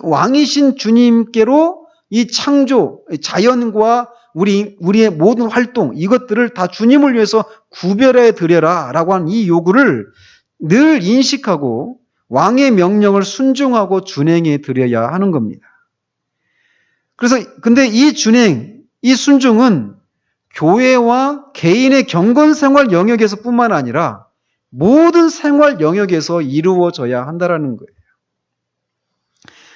왕이신 주님께로 이 창조, 자연과 우리의 모든 활동, 이것들을 다 주님을 위해서 구별해 드려라 라고 하는 이 요구를 늘 인식하고 왕의 명령을 순종하고 준행해 드려야 하는 겁니다. 그래서 근데 이 준행, 이 순종은 교회와 개인의 경건 생활 영역에서 뿐만 아니라 모든 생활 영역에서 이루어져야 한다는 거예요.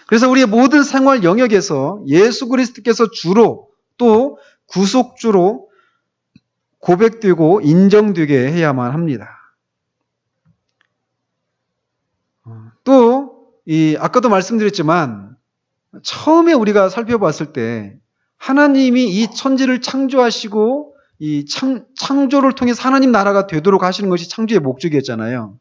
그래서 우리의 모든 생활 영역에서 예수 그리스도께서 주로 또 구속주로 고백되고 인정되게 해야만 합니다. 또 아까도 말씀드렸지만 처음에 우리가 살펴봤을 때 하나님이 이 천지를 창조하시고 이 창조를 통해서 하나님 나라가 되도록 하시는 것이 창조의 목적이었잖아요.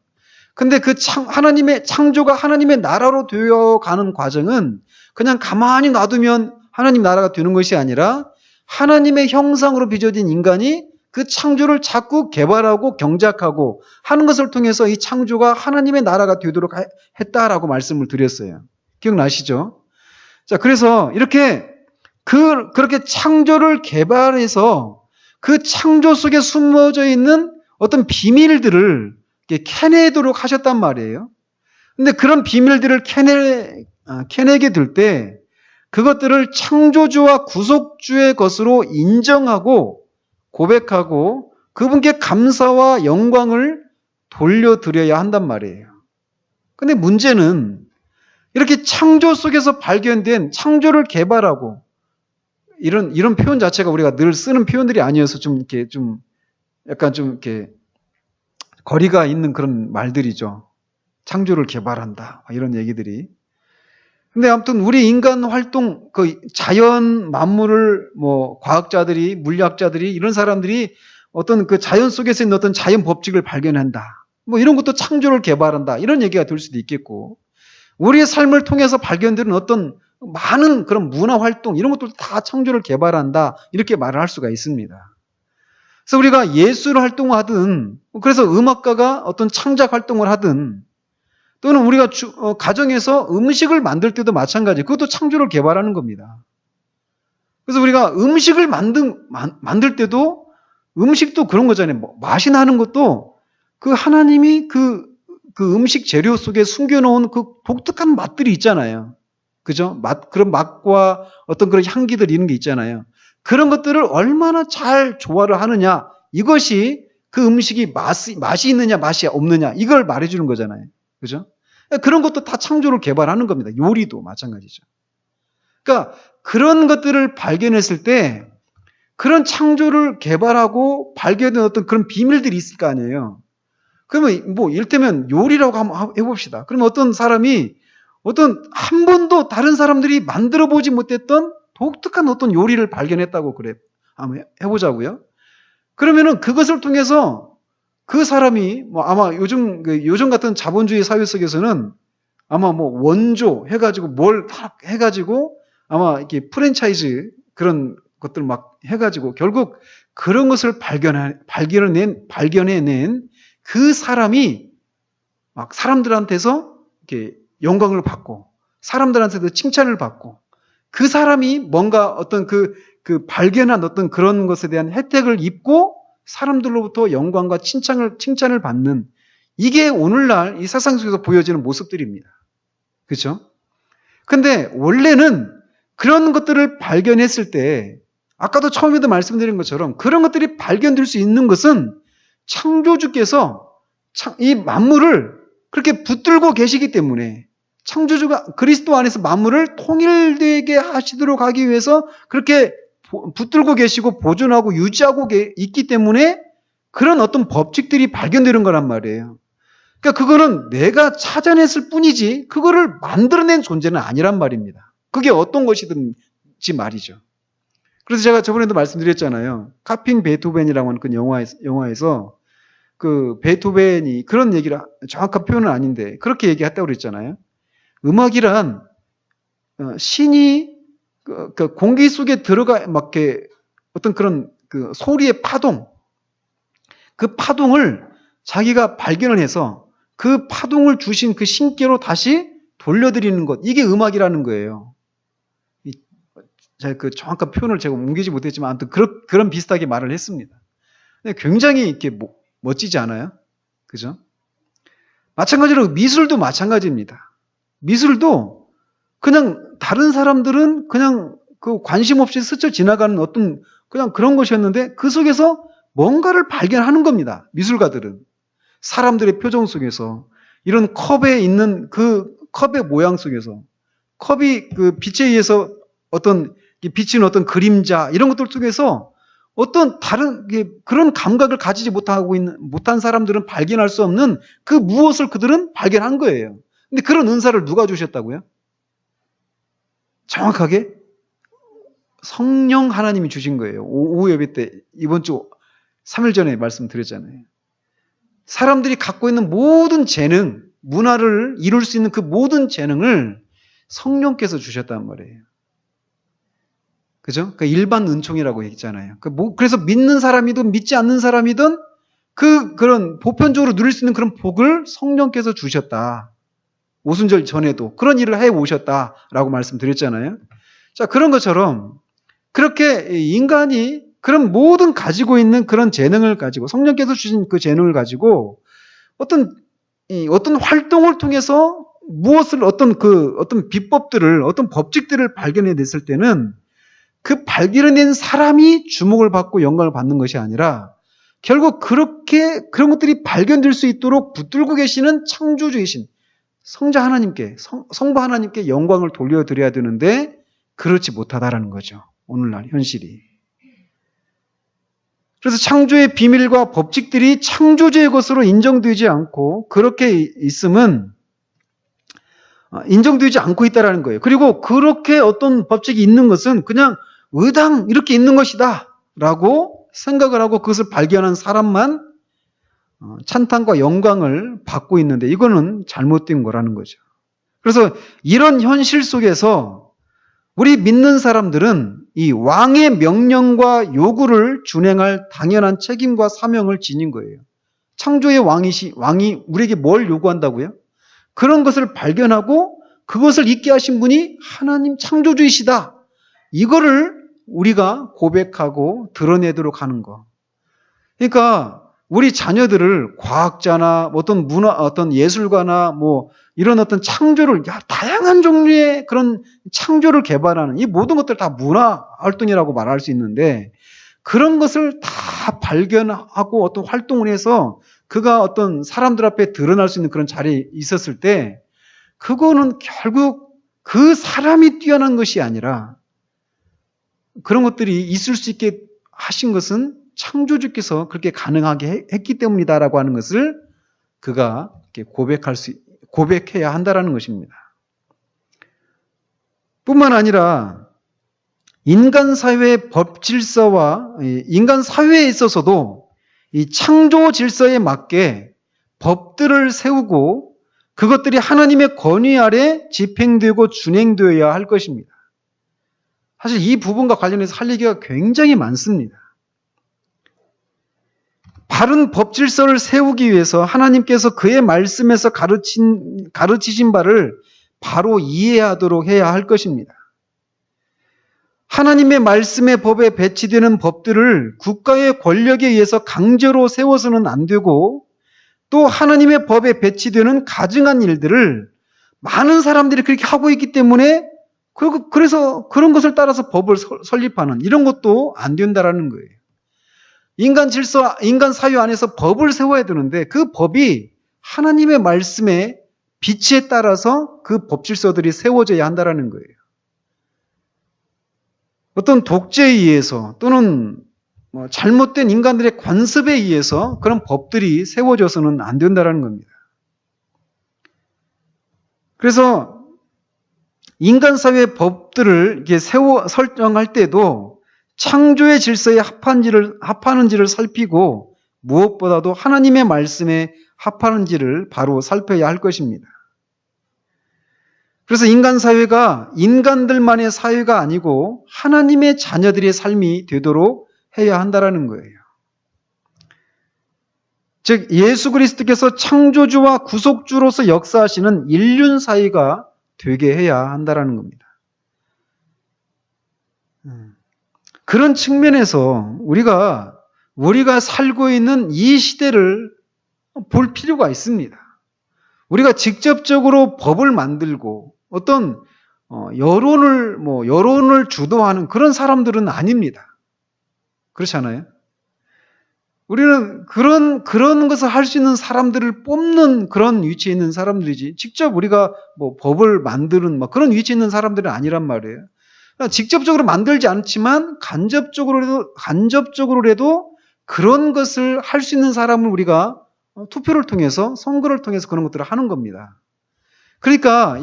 근데 그 하나님의 창조가 하나님의 나라로 되어가는 과정은 그냥 가만히 놔두면 하나님 나라가 되는 것이 아니라 하나님의 형상으로 빚어진 인간이 그 창조를 자꾸 개발하고 경작하고 하는 것을 통해서 이 창조가 하나님의 나라가 되도록 했다라고 말씀을 드렸어요. 기억나시죠? 자, 그래서 이렇게 그렇게 창조를 개발해서 그 창조 속에 숨어져 있는 어떤 비밀들을 캐내도록 하셨단 말이에요. 근데 그런 비밀들을 캐내게 될 때 그것들을 창조주와 구속주의 것으로 인정하고 고백하고 그분께 감사와 영광을 돌려드려야 한단 말이에요. 근데 문제는 이렇게 창조 속에서 발견된 창조를 개발하고 이런 표현 자체가 우리가 늘 쓰는 표현들이 아니어서 약간 이렇게 거리가 있는 그런 말들이죠. 창조를 개발한다. 이런 얘기들이. 근데 아무튼 우리 인간 활동, 자연 만물을 과학자들이, 물리학자들이, 이런 사람들이 어떤 그 자연 속에서 있는 어떤 자연 법칙을 발견한다. 이런 것도 창조를 개발한다. 이런 얘기가 될 수도 있겠고, 우리의 삶을 통해서 발견되는 어떤 많은 그런 문화 활동, 이런 것들도 다 창조를 개발한다. 이렇게 말을 할 수가 있습니다. 그래서 우리가 예술 활동을 하든, 그래서 음악가가 어떤 창작 활동을 하든, 또는 우리가 가정에서 음식을 만들 때도 마찬가지. 그것도 창조를 개발하는 겁니다. 그래서 우리가 음식을 만들 때도 음식도 그런 거잖아요. 맛이 나는 것도 그 하나님이 그 음식 재료 속에 숨겨놓은 그 독특한 맛들이 있잖아요. 그죠? 그런 맛과 어떤 그런 향기들 이런 게 있잖아요. 그런 것들을 얼마나 잘 조화를 하느냐. 이것이 그 음식이 맛이 있느냐, 맛이 없느냐. 이걸 말해주는 거잖아요. 그죠? 그런 것도 다 창조를 개발하는 겁니다. 요리도 마찬가지죠. 그러니까 그런 것들을 발견했을 때 그런 창조를 개발하고 발견된 어떤 그런 비밀들이 있을 거 아니에요. 그러면 이를테면 요리라고 한번 해봅시다. 그러면 어떤 사람이 한 번도 다른 사람들이 만들어 보지 못했던 독특한 어떤 요리를 발견했다고 그래. 한번 해보자고요. 그러면은 그것을 통해서 그 사람이 아마 요즘 같은 자본주의 사회 속에서는 아마 원조 해가지고 뭘 해가지고 아마 이렇게 프랜차이즈 그런 것들 막 해가지고 결국 그런 것을 발견해낸 그 사람이 막 사람들한테서 이렇게 영광을 받고 사람들한테도 칭찬을 받고 그 사람이 뭔가 어떤 그 발견한 어떤 그런 것에 대한 혜택을 입고 사람들로부터 영광과 칭찬을 받는 이게 오늘날 이 세상 속에서 보여지는 모습들입니다. 그렇죠? 근데 원래는 그런 것들을 발견했을 때 아까도 처음에도 말씀드린 것처럼 그런 것들이 발견될 수 있는 것은 창조주께서 이 만물을 그렇게 붙들고 계시기 때문에 창조주가 그리스도 안에서 만물을 통일되게 하시도록 하기 위해서 그렇게 붙들고 계시고 보존하고 유지하고 있기 때문에 그런 어떤 법칙들이 발견되는 거란 말이에요. 그러니까 그거는 내가 찾아냈을 뿐이지 그거를 만들어낸 존재는 아니란 말입니다. 그게 어떤 것이든지 말이죠. 그래서 제가 저번에도 말씀드렸잖아요. 카핑 베토벤이라고 하는 그 영화에서 그 베토벤이 그런 얘기를, 정확한 표현은 아닌데 그렇게 얘기했다고 그랬잖아요. 음악이란 신이 그 공기 속에 들어가 막 이렇게 어떤 그런 그 소리의 파동, 그 파동을 자기가 발견을 해서 그 파동을 주신 그 신께로 다시 돌려드리는 것, 이게 음악이라는 거예요. 제가 그 정확한 표현을 제가 옮기지 못했지만 아무튼 그런 비슷하게 말을 했습니다. 굉장히 이렇게 멋지지 않아요? 그죠? 마찬가지로 미술도 마찬가지입니다. 미술도 그냥 다른 사람들은 그냥 그 관심 없이 스쳐 지나가는 어떤 그냥 그런 것이었는데 그 속에서 뭔가를 발견하는 겁니다. 미술가들은. 사람들의 표정 속에서, 이런 컵에 있는 그 컵의 모양 속에서, 컵이 그 빛에 의해서 어떤 비치는 어떤 그림자, 이런 것들 속에서 어떤 다른 그런 감각을 가지지 못한 사람들은 발견할 수 없는 그 무엇을 그들은 발견한 거예요. 근데 그런 은사를 누가 주셨다고요? 정확하게 성령 하나님이 주신 거예요. 오후 예배 때 이번 주 3일 전에 말씀드렸잖아요. 사람들이 갖고 있는 모든 재능, 문화를 이룰 수 있는 그 모든 재능을 성령께서 주셨단 말이에요. 그죠? 그 일반 은총이라고 했잖아요. 그래서 믿는 사람이든 믿지 않는 사람이든 그런 보편적으로 누릴 수 있는 그런 복을 성령께서 주셨다. 오순절 전에도 그런 일을 해 오셨다라고 말씀드렸잖아요. 자, 그런 것처럼 그렇게 인간이 그런 모든 가지고 있는 그런 재능을 가지고, 성령께서 주신 그 재능을 가지고 어떤 활동을 통해서 무엇을 어떤 비법들을, 어떤 법칙들을 발견해냈을 때는 그 발견해낸 사람이 주목을 받고 영광을 받는 것이 아니라 결국 그렇게 그런 것들이 발견될 수 있도록 붙들고 계시는 창조주이신 성자 하나님께, 성부 하나님께 영광을 돌려드려야 되는데 그렇지 못하다라는 거죠. 오늘날 현실이. 그래서 창조의 비밀과 법칙들이 창조주의 것으로 인정되지 않고 그렇게 있음은 인정되지 않고 있다라는 거예요. 그리고 그렇게 어떤 법칙이 있는 것은 그냥 의당 이렇게 있는 것이다 라고 생각을 하고 그것을 발견한 사람만 찬탄과 영광을 받고 있는데 이거는 잘못된 거라는 거죠. 그래서 이런 현실 속에서 우리 믿는 사람들은 이 왕의 명령과 요구를 준행할 당연한 책임과 사명을 지닌 거예요. 창조의 왕이 우리에게 뭘 요구한다고요? 그런 것을 발견하고 그것을 있게 하신 분이 하나님 창조주이시다. 이거를 우리가 고백하고 드러내도록 하는 거. 그러니까 우리 자녀들을 과학자나 어떤 문화, 어떤 예술가나 이런 어떤 창조를, 다양한 종류의 그런 창조를 개발하는 이 모든 것들 다 문화 활동이라고 말할 수 있는데 그런 것을 다 발견하고 어떤 활동을 해서 그가 어떤 사람들 앞에 드러날 수 있는 그런 자리에 있었을 때 그거는 결국 그 사람이 뛰어난 것이 아니라 그런 것들이 있을 수 있게 하신 것은 창조주께서 그렇게 가능하게 했기 때문이다라고 하는 것을 그가 이렇게 고백해야 한다라는 것입니다. 뿐만 아니라 인간 사회의 법 질서와 인간 사회에 있어서도 이 창조 질서에 맞게 법들을 세우고 그것들이 하나님의 권위 아래 집행되고 준행되어야 할 것입니다. 사실 이 부분과 관련해서 할 얘기가 굉장히 많습니다. 바른 법 질서를 세우기 위해서 하나님께서 그의 말씀에서 가르치신 바를 바로 이해하도록 해야 할 것입니다. 하나님의 말씀의 법에 배치되는 법들을 국가의 권력에 의해서 강제로 세워서는 안 되고 또 하나님의 법에 배치되는 가증한 일들을 많은 사람들이 그렇게 하고 있기 때문에 그래서 그런 것을 따라서 법을 설립하는 이런 것도 안 된다라는 거예요. 인간 질서, 인간 사회 안에서 법을 세워야 되는데 그 법이 하나님의 말씀의 빛에 따라서 그 법 질서들이 세워져야 한다라는 거예요. 어떤 독재에 의해서 또는 잘못된 인간들의 관습에 의해서 그런 법들이 세워져서는 안 된다라는 겁니다. 그래서 인간 사회의 법들을 이렇게 설정할 때도 창조의 질서에 합하는지를 살피고 무엇보다도 하나님의 말씀에 합하는지를 바로 살펴야 할 것입니다. 그래서 인간 사회가 인간들만의 사회가 아니고 하나님의 자녀들의 삶이 되도록 해야 한다라는 거예요. 즉 예수 그리스도께서 창조주와 구속주로서 역사하시는 인륜 사회가 되게 해야 한다라는 겁니다. 그런 측면에서 우리가 살고 있는 이 시대를 볼 필요가 있습니다. 우리가 직접적으로 법을 만들고 어떤 여론을 주도하는 그런 사람들은 아닙니다. 그렇지 않아요? 우리는 그런 것을 할 수 있는 사람들을 뽑는 그런 위치에 있는 사람들이지, 직접 우리가 법을 만드는 그런 위치에 있는 사람들은 아니란 말이에요. 그러니까 직접적으로 만들지 않지만 간접적으로라도 그런 것을 할 수 있는 사람을 우리가 투표를 통해서, 선거를 통해서 그런 것들을 하는 겁니다. 그러니까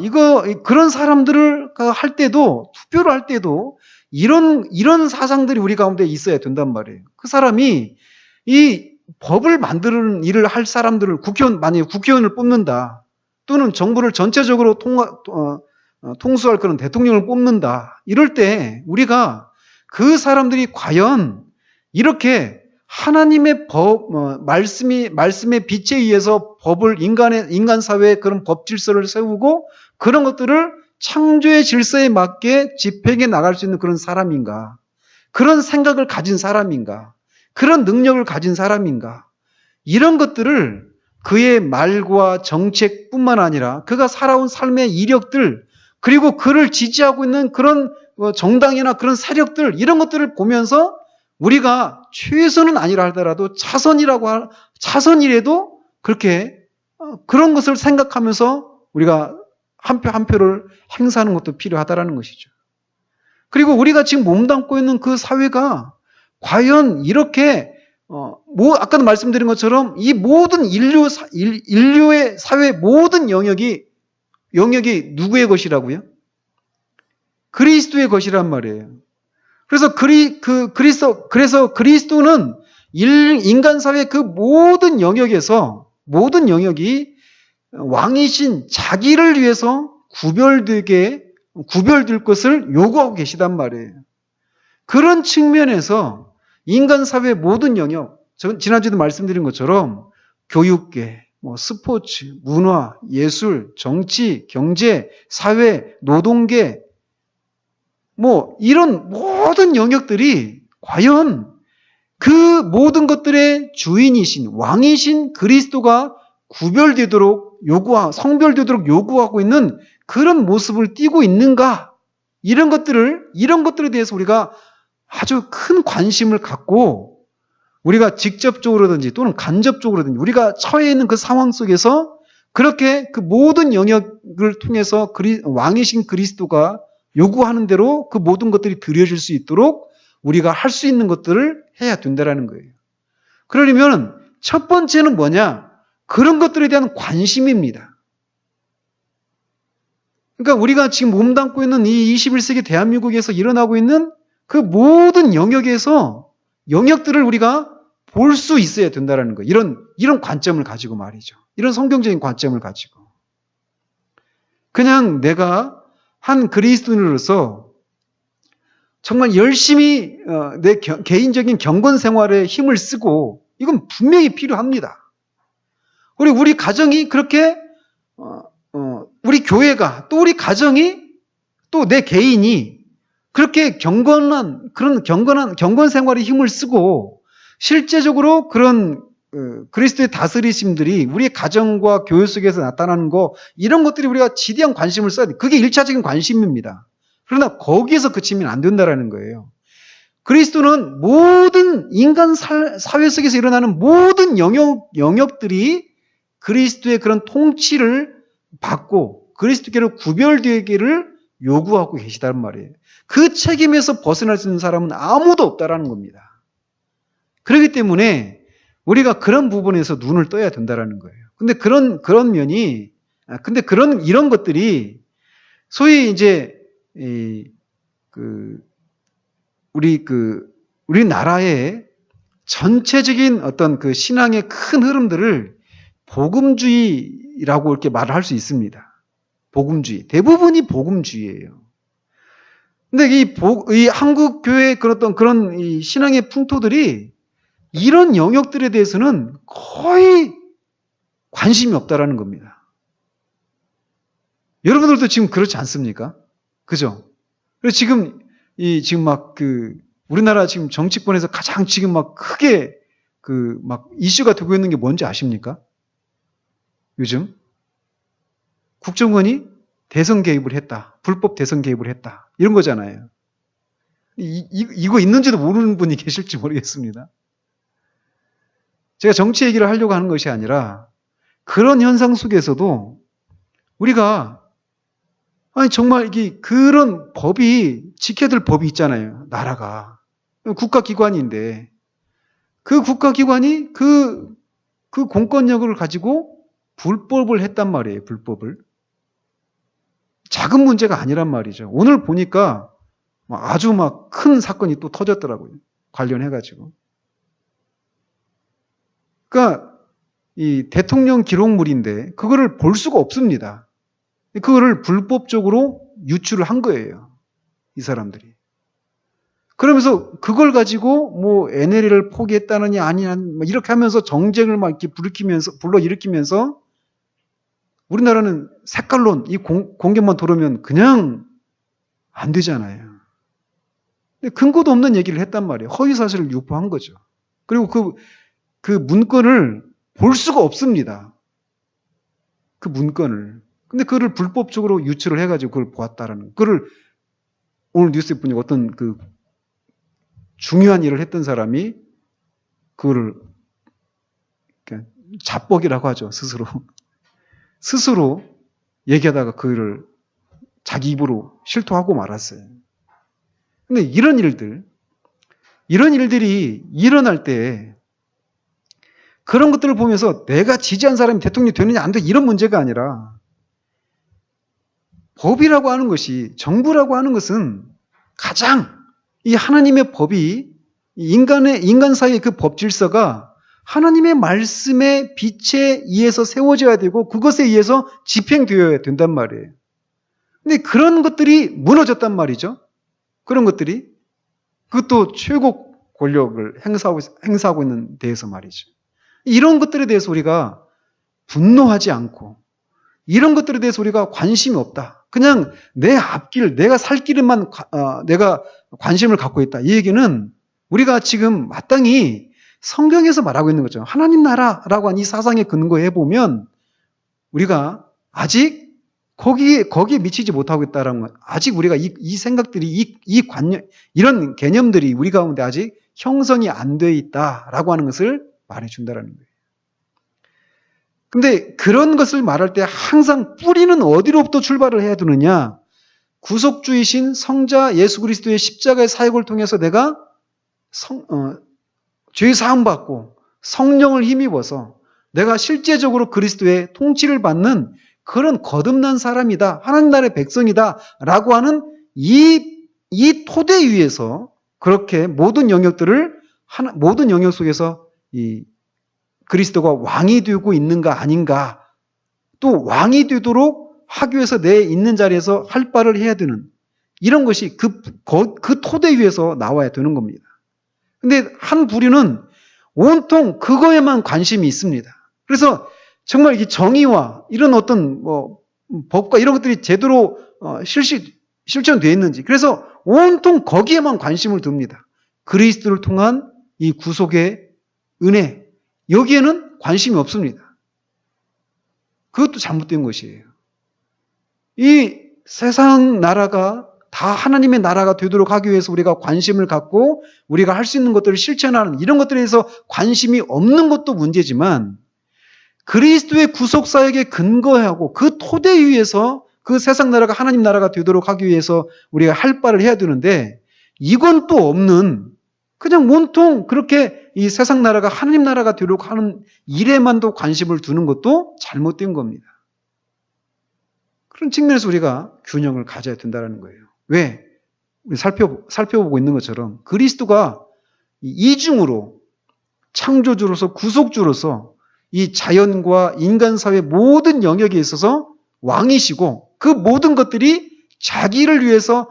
그런 사람들을 할 때도, 투표를 할 때도 이런 사상들이 우리 가운데 있어야 된단 말이에요. 그 사람이 이 법을 만드는 일을 할 사람들을 만약에 국회의원을 뽑는다, 또는 정부를 전체적으로 통수할 그런 대통령을 뽑는다, 이럴 때 우리가 그 사람들이 과연 이렇게 하나님의 말씀의 빛에 의해서 법을 인간 사회의 그런 법 질서를 세우고 그런 것들을 창조의 질서에 맞게 집행해 나갈 수 있는 그런 사람인가? 그런 생각을 가진 사람인가? 그런 능력을 가진 사람인가? 이런 것들을 그의 말과 정책뿐만 아니라 그가 살아온 삶의 이력들, 그리고 그를 지지하고 있는 그런 정당이나 그런 세력들, 이런 것들을 보면서 우리가 최선은 아니라 하더라도 차선이라도 그렇게 그런 것을 생각하면서 우리가 한 표 한 표를 행사하는 것도 필요하다라는 것이죠. 그리고 우리가 지금 몸담고 있는 그 사회가 과연 이렇게 아까도 말씀드린 것처럼 이 모든 인류의 사회 모든 영역이 누구의 것이라고요? 그리스도의 것이란 말이에요. 그래서 그리스도는 인간 사회의 그 모든 영역이 왕이신 자기를 위해서 구별될 것을 요구하고 계시단 말이에요. 그런 측면에서 인간 사회의 모든 영역, 지난주에도 말씀드린 것처럼 교육계, 스포츠, 문화, 예술, 정치, 경제, 사회, 노동계, 이런 모든 영역들이 과연 그 모든 것들의 주인이신, 왕이신 그리스도가 성별되도록 요구하고 있는 그런 모습을 띠고 있는가? 이런 것들에 대해서 우리가 아주 큰 관심을 갖고 우리가 직접적으로든지 또는 간접적으로든지 우리가 처해 있는 그 상황 속에서 그렇게 그 모든 영역을 통해서 왕이신 그리스도가 요구하는 대로 그 모든 것들이 드려질 수 있도록 우리가 할 수 있는 것들을 해야 된다는 거예요. 그러려면 첫 번째는 뭐냐? 그런 것들에 대한 관심입니다. 그러니까 우리가 지금 몸담고 있는 이 21세기 대한민국에서 일어나고 있는 그 모든 영역들을 우리가 볼 수 있어야 된다는 거예요. 이런 관점을 가지고 말이죠. 이런 성경적인 관점을 가지고. 그냥 내가 한 그리스도인으로서 정말 열심히 내 개인적인 경건 생활에 힘을 쓰고 이건 분명히 필요합니다. 우리 가정이 그렇게 우리 교회가 또 우리 가정이 또 내 개인이 그렇게 경건 생활에 힘을 쓰고 실제적으로 그런 그리스도의 다스리심들이 우리 가정과 교회 속에서 나타나는 거, 이런 것들이 우리가 지대한 관심을 써야 돼. 그게 1차적인 관심입니다. 그러나 거기에서 그치면 안 된다라는 거예요. 그리스도는 모든 인간 사회 속에서 일어나는 모든 영역들이 그리스도의 그런 통치를 받고 그리스도께로 구별되기를 요구하고 계시단 말이에요. 그 책임에서 벗어날 수 있는 사람은 아무도 없다라는 겁니다. 그렇기 때문에 우리가 그런 부분에서 눈을 떠야 된다라는 거예요. 근데 그런 면이 근데 이런 것들이 소위 이제, 우리나라의 전체적인 어떤 그 신앙의 큰 흐름들을 복음주의라고 이렇게 말을 할 수 있습니다. 복음주의. 대부분이 복음주의예요. 근데 이 한국 교회의 그런 이 신앙의 풍토들이 이런 영역들에 대해서는 거의 관심이 없다라는 겁니다. 여러분들도 지금 그렇지 않습니까? 그죠? 그래서 지금 우리나라 지금 정치권에서 가장 지금 막 크게 이슈가 되고 있는 게 뭔지 아십니까? 요즘? 국정원이 대선 개입을 했다. 불법 대선 개입을 했다. 이런 거잖아요. 이거 있는지도 모르는 분이 계실지 모르겠습니다. 제가 정치 얘기를 하려고 하는 것이 아니라 그런 현상 속에서도 우리가 정말 그런 법이 지켜야 될 법이 있잖아요. 나라가. 국가기관인데 그 국가기관이 그 공권력을 가지고 불법을 했단 말이에요. 불법을. 작은 문제가 아니란 말이죠. 오늘 보니까 아주 큰 사건이 또 터졌더라고요. 관련해가지고. 그러니까 이 대통령 기록물인데 그거를 볼 수가 없습니다. 그거를 불법적으로 유출을 한 거예요. 이 사람들이. 그러면서 그걸 가지고 NLL을 포기했다느냐 아니냐 이렇게 하면서 정쟁을 이렇게 불러일으키면서 우리나라는 색깔론 이 공개만 들어오면 그냥 안 되잖아요. 근데 근거도 없는 얘기를 했단 말이에요. 허위 사실을 유포한 거죠. 그리고 그 문건을 볼 수가 없습니다. 그 문건을. 근데 그거를 불법적으로 유출을 해가지고 그걸 보았다라는, 그거를 오늘 뉴스에 보니까 어떤 중요한 일을 했던 사람이 그거를 자뻑이라고 하죠. 스스로 얘기하다가 그거를 자기 입으로 실토하고 말았어요. 근데 이런 일들이 일어날 때 그런 것들을 보면서 내가 지지한 사람이 대통령이 되느냐 안 돼 이런 문제가 아니라 법이라고 하는 것이, 정부라고 하는 것은 가장 이 하나님의 법이 인간 사이의 그 법 질서가 하나님의 말씀의 빛에 의해서 세워져야 되고 그것에 의해서 집행되어야 된단 말이에요. 근데 그런 것들이 무너졌단 말이죠. 그런 것들이. 그것도 최고 권력을 행사하고 있는 데에서 말이죠. 이런 것들에 대해서 우리가 분노하지 않고 이런 것들에 대해서 우리가 관심이 없다. 그냥 내 앞길, 내가 살 길에만 내가 관심을 갖고 있다. 이 얘기는 우리가 지금 마땅히 성경에서 말하고 있는 거죠. 하나님 나라라고 하는 이 사상에 근거해 보면 우리가 아직 거기에 미치지 못하고 있다라는 건, 아직 우리가 이 생각들이 이 관념, 이런 개념들이 우리 가운데 아직 형성이 안 돼 있다라고 하는 것을 말해 준다라는 거예요. 근데 그런 것을 말할 때 항상 뿌리는 어디로부터 출발을 해야 되느냐? 구속주이신 성자 예수 그리스도의 십자가의 사역을 통해서 내가 죄 사함 받고 성령을 힘입어서 내가 실제적으로 그리스도의 통치를 받는 그런 거듭난 사람이다. 하나님 나라의 백성이다. 라고 하는 이 토대 위에서 그렇게 모든 영역 속에서 이 그리스도가 왕이 되고 있는가 아닌가, 또 왕이 되도록 하기 위해서 내 있는 자리에서 할 바를 해야 되는 이런 것이 그 토대 위에서 나와야 되는 겁니다. 근데 한 부류는 온통 그거에만 관심이 있습니다. 그래서 정말 이 정의와 이런 어떤 법과 이런 것들이 제대로 실천되어 있는지, 그래서 온통 거기에만 관심을 둡니다. 그리스도를 통한 이 구속의 은혜, 여기에는 관심이 없습니다. 그것도 잘못된 것이에요. 이 세상 나라가 다 하나님의 나라가 되도록 하기 위해서 우리가 관심을 갖고 우리가 할 수 있는 것들을 실천하는 이런 것들에 대해서 관심이 없는 것도 문제지만, 그리스도의 구속사역에 근거하고 그 토대 위에서 그 세상 나라가 하나님 나라가 되도록 하기 위해서 우리가 할 바를 해야 되는데, 이건 또 없는, 그냥 온통 그렇게 이 세상 나라가 하나님 나라가 되도록 하는 일에만도 관심을 두는 것도 잘못된 겁니다. 그런 측면에서 우리가 균형을 가져야 된다는 거예요. 왜? 우리 살펴보고 있는 것처럼 그리스도가 이중으로 창조주로서 구속주로서 이 자연과 인간 사회 모든 영역에 있어서 왕이시고 그 모든 것들이 자기를 위해서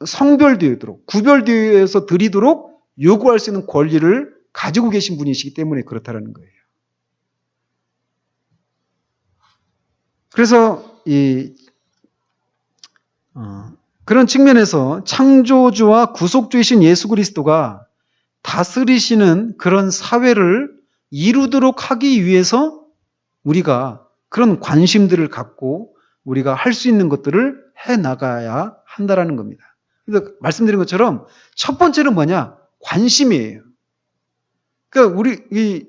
성별되도록 구별되어서 드리도록 요구할 수 있는 권리를 가지고 계신 분이시기 때문에 그렇다는 거예요. 그래서 그런 측면에서 창조주와 구속주이신 예수 그리스도가 다스리시는 그런 사회를 이루도록 하기 위해서 우리가 그런 관심들을 갖고 우리가 할 수 있는 것들을 해 나가야 한다라는 겁니다. 그래서 말씀드린 것처럼 첫 번째는 뭐냐? 관심이에요. 그러니까 우리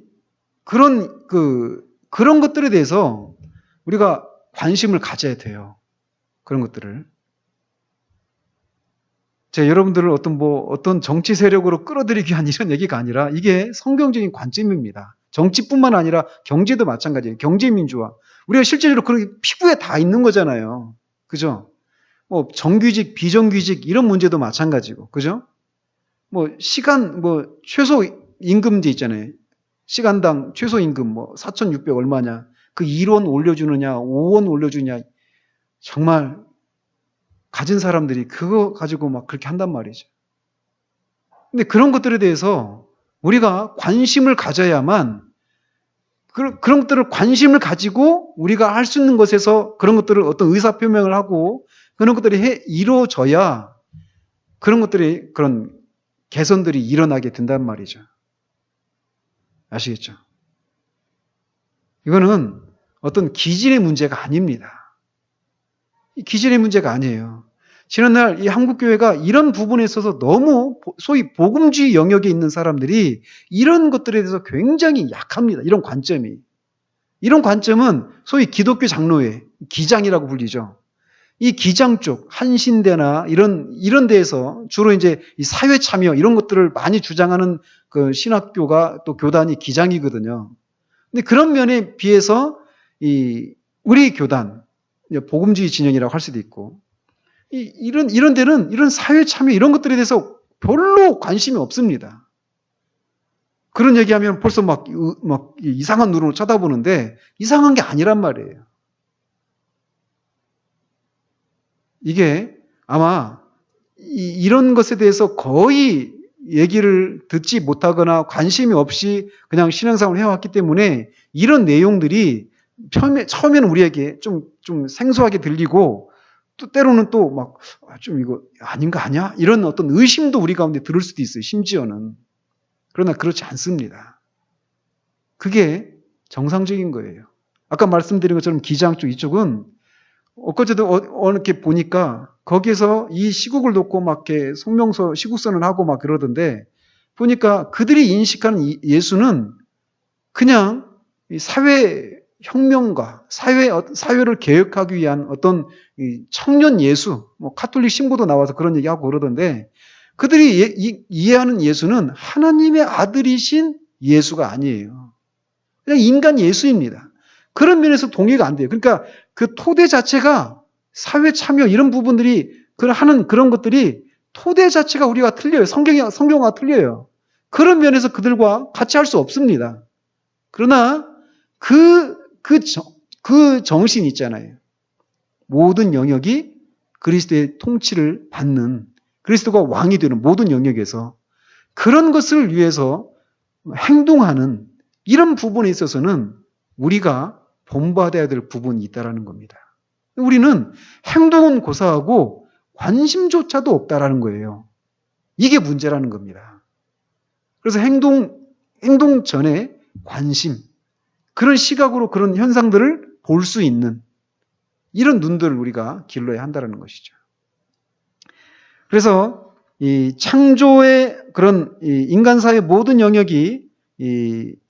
그런 것들에 대해서 우리가 관심을 가져야 돼요. 그런 것들을. 제가 여러분들을 어떤 정치 세력으로 끌어들이기 위한 이런 얘기가 아니라 이게 성경적인 관점입니다. 정치뿐만 아니라 경제도 마찬가지예요. 경제민주화. 우리가 실제로 그런 게 피부에 다 있는 거잖아요. 그죠? 뭐 정규직, 비정규직 이런 문제도 마찬가지고. 그죠? 최소 임금제 있잖아요. 시간당 최소 임금 4,600 얼마냐. 그 1원 올려주느냐, 5원 올려주느냐. 정말 가진 사람들이 그거 가지고 막 그렇게 한단 말이죠. 근데 그런 것들에 대해서 우리가 관심을 가져야만 그런 것들을 관심을 가지고 우리가 할 수 있는 것에서 그런 것들을 어떤 의사표명을 하고 그런 것들이 이루어져야 그런 것들이 그런 개선들이 일어나게 된단 말이죠. 아시겠죠? 이거는 어떤 기질의 문제가 아닙니다. 기질의 문제가 아니에요. 지난날 이 한국교회가 이런 부분에 있어서 너무 소위 복음주의 영역에 있는 사람들이 이런 것들에 대해서 굉장히 약합니다. 이런 관점이. 이런 관점은 소위 기독교 장로회, 기장이라고 불리죠. 이 기장 쪽, 한신대나 이런 데에서 주로 이제 이 사회 참여 이런 것들을 많이 주장하는 그 신학교가 또 교단이 기장이거든요. 근데 그런 면에 비해서 우리 교단, 복음주의 진영이라고 할 수도 있고, 이런 데는 이런 사회 참여 이런 것들에 대해서 별로 관심이 없습니다. 그런 얘기하면 벌써 막 이상한 눈으로 쳐다보는데 이상한 게 아니란 말이에요. 이게 아마 이런 것에 대해서 거의 얘기를 듣지 못하거나 관심이 없이 그냥 신앙생활을 해왔기 때문에 이런 내용들이 처음에는 우리에게 좀 생소하게 들리고 또 때로는 또 막 좀 이거 아닌 거 아니야? 이런 어떤 의심도 우리 가운데 들을 수도 있어요. 심지어는. 그러나 그렇지 않습니다. 그게 정상적인 거예요. 아까 말씀드린 것처럼 기장 쪽 이쪽은 엊그제도 이렇게 보니까 거기에서 이 시국을 놓고 막 이렇게 성명서 시국선언을 하고 막 그러던데 보니까 그들이 인식하는 예수는 그냥 사회 혁명가, 사회를 개혁하기 위한 어떤 청년 예수, 카톨릭 신부도 나와서 그런 얘기하고 그러던데 그들이 이해하는 예수는 하나님의 아들이신 예수가 아니에요. 그냥 인간 예수입니다. 그런 면에서 동의가 안 돼요. 그러니까 그 토대 자체가 사회 참여 이런 부분들이 하는 그런 것들이 토대 자체가 우리가 틀려요. 성경과 틀려요. 그런 면에서 그들과 같이 할 수 없습니다. 그러나 그 정신 있잖아요. 모든 영역이 그리스도의 통치를 받는 그리스도가 왕이 되는 모든 영역에서 그런 것을 위해서 행동하는 이런 부분에 있어서는 우리가 본받아야 될 부분이 있다는 겁니다. 우리는 행동은 고사하고 관심조차도 없다라는 거예요. 이게 문제라는 겁니다. 그래서 행동 전에 관심, 그런 시각으로 그런 현상들을 볼 수 있는 이런 눈들을 우리가 길러야 한다는 것이죠. 그래서 이 창조의 그런 인간 사회 모든 영역이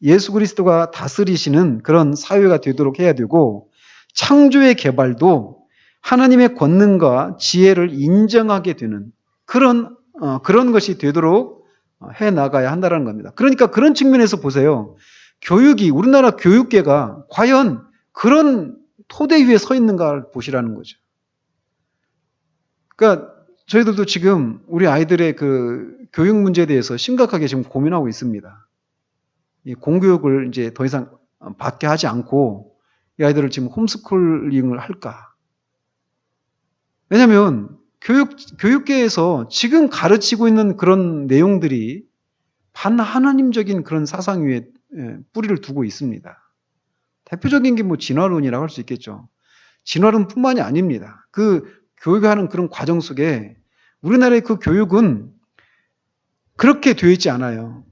예수 그리스도가 다스리시는 그런 사회가 되도록 해야 되고 창조의 개발도 하나님의 권능과 지혜를 인정하게 되는 그런 것이 되도록 해 나가야 한다는 겁니다. 그러니까 그런 측면에서 보세요. 우리나라 교육계가 과연 그런 토대 위에 서 있는가를 보시라는 거죠. 그러니까 저희들도 지금 우리 아이들의 그 교육 문제에 대해서 심각하게 지금 고민하고 있습니다. 이 공교육을 이제 더 이상 받게 하지 않고 이 아이들을 지금 홈스쿨링을 할까? 왜냐하면 교육계에서 지금 가르치고 있는 그런 내용들이 반하나님적인 그런 사상 위에 뿌리를 두고 있습니다. 대표적인 게 뭐 진화론이라고 할 수 있겠죠. 진화론뿐만이 아닙니다. 그 교육하는 그런 과정 속에 우리나라의 그 교육은 그렇게 되어 있지 않아요.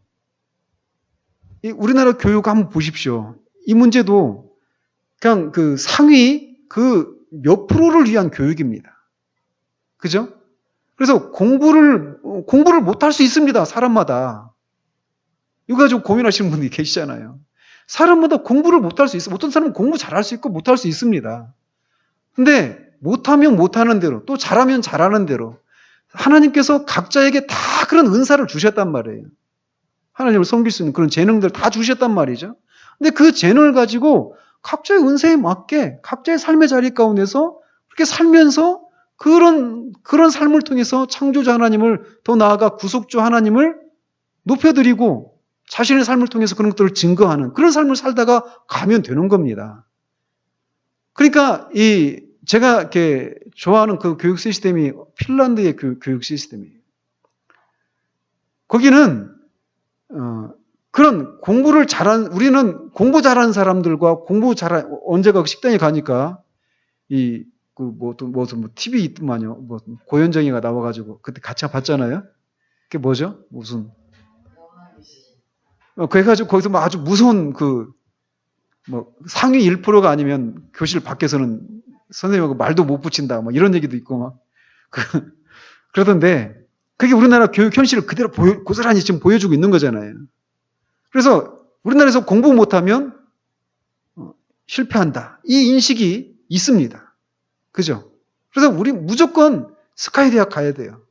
우리나라 교육 한번 보십시오. 이 문제도 그냥 그 상위 그 몇 프로를 위한 교육입니다. 그죠? 그래서 공부를 못할 수 있습니다. 사람마다. 이거 가지고 고민하시는 분들이 계시잖아요. 사람마다 공부를 못할 수 있어요. 어떤 사람은 공부 잘할 수 있고 못할 수 있습니다. 근데 못하면 못하는 대로, 또 잘하면 잘하는 대로 하나님께서 각자에게 다 그런 은사를 주셨단 말이에요. 하나님을 섬길 수 있는 그런 재능들 다 주셨단 말이죠. 근데 그 재능을 가지고 각자의 은사에 맞게 각자의 삶의 자리 가운데서 그렇게 살면서 그런 삶을 통해서 창조자 하나님을, 더 나아가 구속주 하나님을 높여드리고 자신의 삶을 통해서 그런 것들을 증거하는 그런 삶을 살다가 가면 되는 겁니다. 그러니까 제가 이렇게 좋아하는 그 교육 시스템이 핀란드의 교육 시스템이에요. 거기는 그런 공부를 우리는 공부 잘하는 사람들과 언제가 식당에 가니까 TV 있더만요. 고현정이가 나와가지고 그때 같이 봤잖아요. 그게 뭐죠? 무슨 그래가지고 거기서 아주 무서운 상위 1%가 아니면 교실 밖에서는 선생님하고 말도 못 붙인다. 이런 얘기도 있고 그러던데 그게 우리나라 교육 현실을 그대로 고스란히 지금 보여주고 있는 거잖아요. 그래서 우리나라에서 공부 못하면 실패한다. 이 인식이 있습니다. 그죠? 그래서 우리 무조건 스카이 대학 가야 돼요.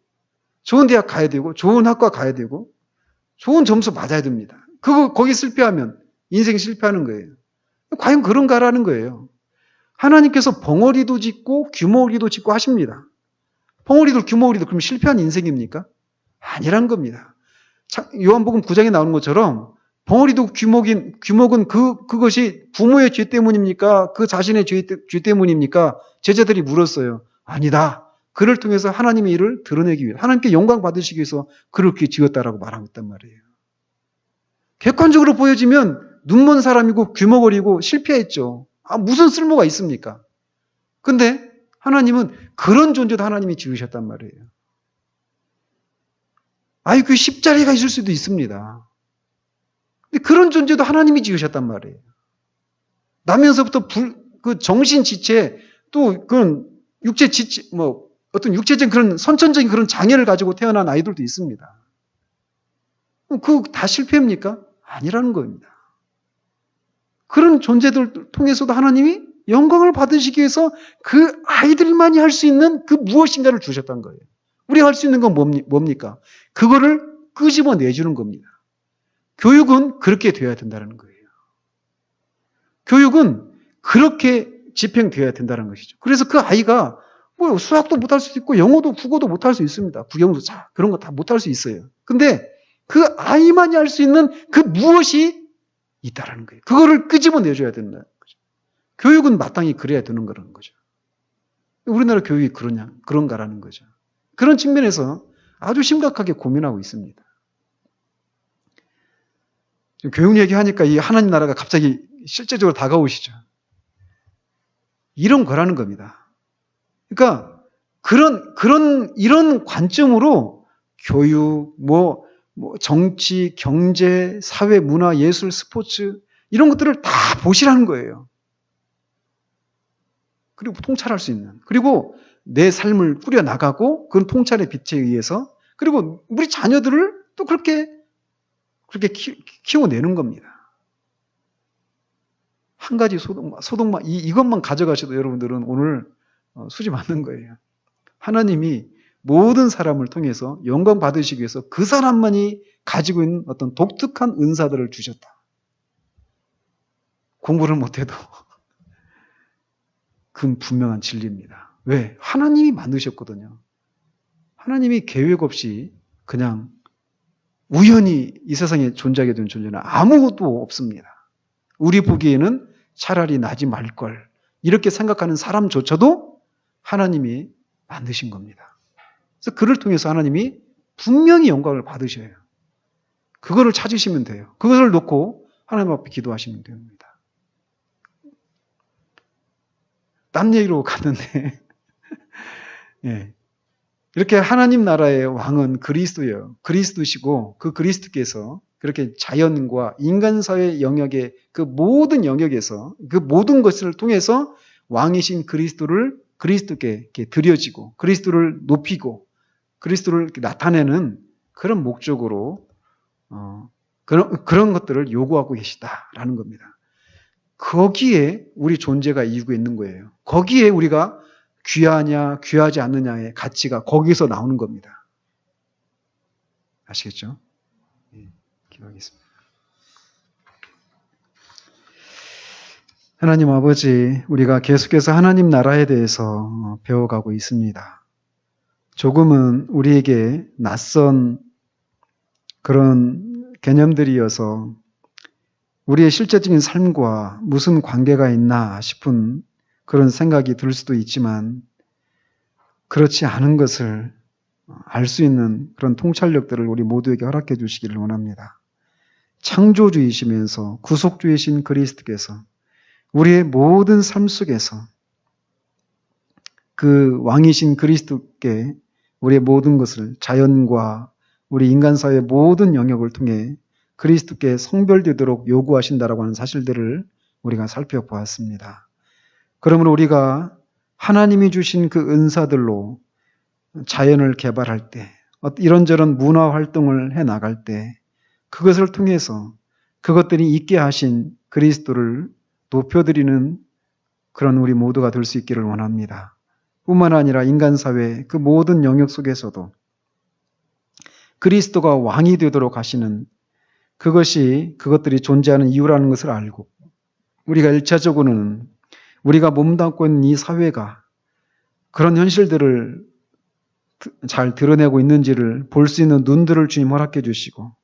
좋은 대학 가야 되고, 좋은 학과 가야 되고, 좋은 점수 맞아야 됩니다. 거기 실패하면 인생 실패하는 거예요. 과연 그런가라는 거예요. 하나님께서 벙어리도 짓고 규모리도 짓고 하십니다. 벙어리도 규모리도 그럼 실패한 인생입니까? 아니란 겁니다. 요한복음 9장에 나오는 것처럼 벙어리도 규목은 그것이 부모의 죄 때문입니까? 그 자신의 죄 때문입니까? 제자들이 물었어요. 아니다. 그를 통해서 하나님의 일을 드러내기 위해, 하나님께 영광 받으시기 위해서 그렇게 지었다라고 말하고 있단 말이에요. 객관적으로 보여지면 눈먼 사람이고 규모거리고 실패했죠. 무슨 쓸모가 있습니까? 근데 하나님은 그런 존재도 하나님이 지으셨단 말이에요. 그 십자리가 있을 수도 있습니다. 근데 그런 존재도 하나님이 지으셨단 말이에요. 나면서부터 그 정신 지체, 또 그런 육체 지체, 어떤 육체적인 그런 선천적인 그런 장애를 가지고 태어난 아이들도 있습니다. 그거 다 실패입니까? 아니라는 겁니다. 그런 존재들 통해서도 하나님이 영광을 받으시기 위해서 그 아이들만이 할 수 있는 그 무엇인가를 주셨다는 거예요. 우리가 할 수 있는 건 뭡니까? 그거를 끄집어 내주는 겁니다. 교육은 그렇게 되어야 된다는 거예요. 교육은 그렇게 집행되어야 된다는 것이죠. 그래서 그 아이가 수학도 못할 수도 있고 영어도 국어도 못할 수 있습니다. 국영수 그런 거 다 못할 수 있어요. 근데 그 아이만이 할 수 있는 그 무엇이 있다라는 거예요. 그거를 끄집어 내줘야 된다는 거죠. 교육은 마땅히 그래야 되는 거라는 거죠. 우리나라 교육이 그런가라는 거죠. 그런 측면에서 아주 심각하게 고민하고 있습니다. 교육 얘기하니까 이 하나님 나라가 갑자기 실제적으로 다가오시죠. 이런 거라는 겁니다. 그러니까 이런 관점으로 교육, 정치, 경제, 사회, 문화, 예술, 스포츠 이런 것들을 다 보시라는 거예요. 그리고 통찰할 수 있는, 그리고 내 삶을 꾸려나가고 그런 통찰의 빛에 의해서, 그리고 우리 자녀들을 또 그렇게 키워내는 겁니다. 한 가지 소독만 이것만 가져가셔도 여러분들은 오늘 수지 맞는 거예요. 하나님이 모든 사람을 통해서 영광 받으시기 위해서 그 사람만이 가지고 있는 어떤 독특한 은사들을 주셨다. 공부를 못해도 그건 분명한 진리입니다. 왜? 하나님이 만드셨거든요. 하나님이 계획 없이 그냥 우연히 이 세상에 존재하게 된 존재는 아무것도 없습니다. 우리 보기에는 차라리 나지 말걸 이렇게 생각하는 사람조차도 하나님이 만드신 겁니다. 그래서 그를 통해서 하나님이 분명히 영광을 받으셔요. 그거를 찾으시면 돼요. 그것을 놓고 하나님 앞에 기도하시면 됩니다. 딴 얘기로 갔는데 예. 이렇게 하나님 나라의 왕은 그리스도예요. 그리스도시고 그 그리스도께서 그렇게 자연과 인간사회 영역의 그 모든 영역에서 그 모든 것을 통해서 왕이신 그리스도를 그리스도께 이렇게 드려지고 그리스도를 높이고 그리스도를 이렇게 나타내는 그런 목적으로 그런 것들을 요구하고 계시다라는 겁니다. 거기에 우리 존재가 이유가 있는 거예요. 거기에 우리가 귀하냐 귀하지 않느냐의 가치가 거기서 나오는 겁니다. 아시겠죠? 기도하겠습니다. 하나님 아버지, 우리가 계속해서 하나님 나라에 대해서 배워가고 있습니다. 조금은 우리에게 낯선 그런 개념들이어서 우리의 실제적인 삶과 무슨 관계가 있나 싶은 그런 생각이 들 수도 있지만 그렇지 않은 것을 알 수 있는 그런 통찰력들을 우리 모두에게 허락해 주시기를 원합니다. 창조주이시면서 구속주이신 그리스도께서 우리의 모든 삶 속에서 그 왕이신 그리스도께 우리의 모든 것을 자연과 우리 인간사회의 모든 영역을 통해 그리스도께 성별되도록 요구하신다라고 하는 사실들을 우리가 살펴보았습니다. 그러므로 우리가 하나님이 주신 그 은사들로 자연을 개발할 때, 이런저런 문화 활동을 해 나갈 때 그것을 통해서 그것들이 있게 하신 그리스도를 높여드리는 그런 우리 모두가 될 수 있기를 원합니다. 뿐만 아니라 인간사회 그 모든 영역 속에서도 그리스도가 왕이 되도록 하시는 그것들이 존재하는 이유라는 것을 알고 우리가 1차적으로는 우리가 몸담고 있는 이 사회가 그런 현실들을 잘 드러내고 있는지를 볼 수 있는 눈들을 주님 허락해 주시고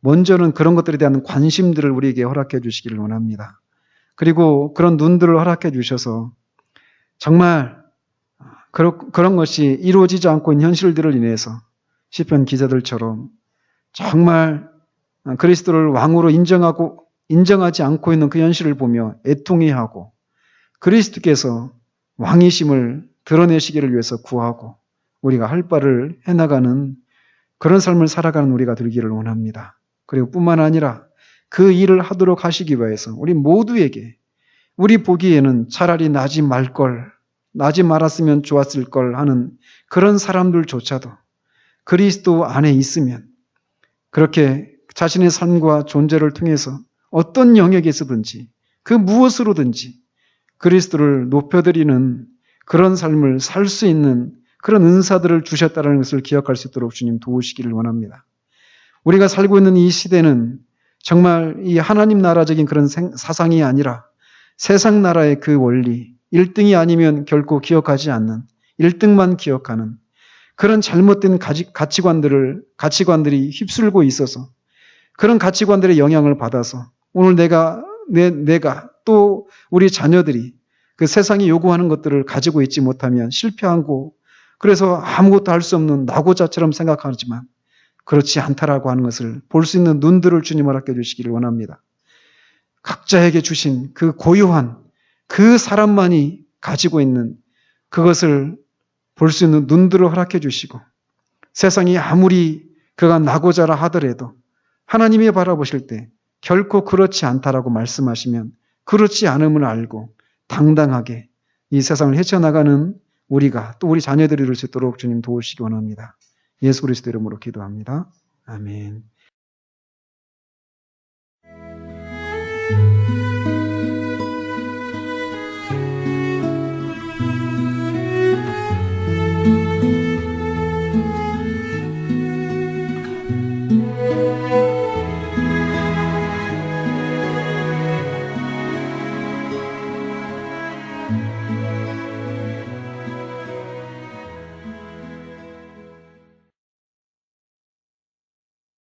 먼저는 그런 것들에 대한 관심들을 우리에게 허락해 주시기를 원합니다. 그리고 그런 눈들을 허락해 주셔서 정말 그런 것이 이루어지지 않고 있는 현실들을 인해서 시편 기자들처럼 정말 그리스도를 왕으로 인정하지 않고 있는 그 현실을 보며 애통해하고 그리스도께서 왕이심을 드러내시기를 위해서 구하고 우리가 할 바를 해나가는 그런 삶을 살아가는 우리가 되기를 원합니다. 그리고 뿐만 아니라 그 일을 하도록 하시기 위해서 우리 모두에게 우리 보기에는 차라리 나지 말았으면 좋았을 걸 하는 그런 사람들조차도 그리스도 안에 있으면 그렇게 자신의 삶과 존재를 통해서 어떤 영역에서든지 그 무엇으로든지 그리스도를 높여드리는 그런 삶을 살 수 있는 그런 은사들을 주셨다는 것을 기억할 수 있도록 주님 도우시기를 원합니다. 우리가 살고 있는 이 시대는 정말 이 하나님 나라적인 그런 사상이 아니라 세상 나라의 그 원리, 1등이 아니면 결코 기억하지 않는 1등만 기억하는 그런 잘못된 가치관들이 휩쓸고 있어서 그런 가치관들의 영향을 받아서 오늘 내가 또 우리 자녀들이 그 세상이 요구하는 것들을 가지고 있지 못하면 실패하고 그래서 아무것도 할 수 없는 낙오자처럼 생각하지만 그렇지 않다라고 하는 것을 볼 수 있는 눈들을 주님 허락해 주시기를 원합니다. 각자에게 주신 그 고유한 그 사람만이 가지고 있는 그것을 볼 수 있는 눈들을 허락해 주시고 세상이 아무리 그가 낙오자라 하더라도 하나님이 바라보실 때 결코 그렇지 않다라고 말씀하시면 그렇지 않음을 알고 당당하게 이 세상을 헤쳐나가는 우리가 또 우리 자녀들이 될 수 있도록 주님 도우시기 원합니다. 예수 그리스도 이름으로 기도합니다. 아멘.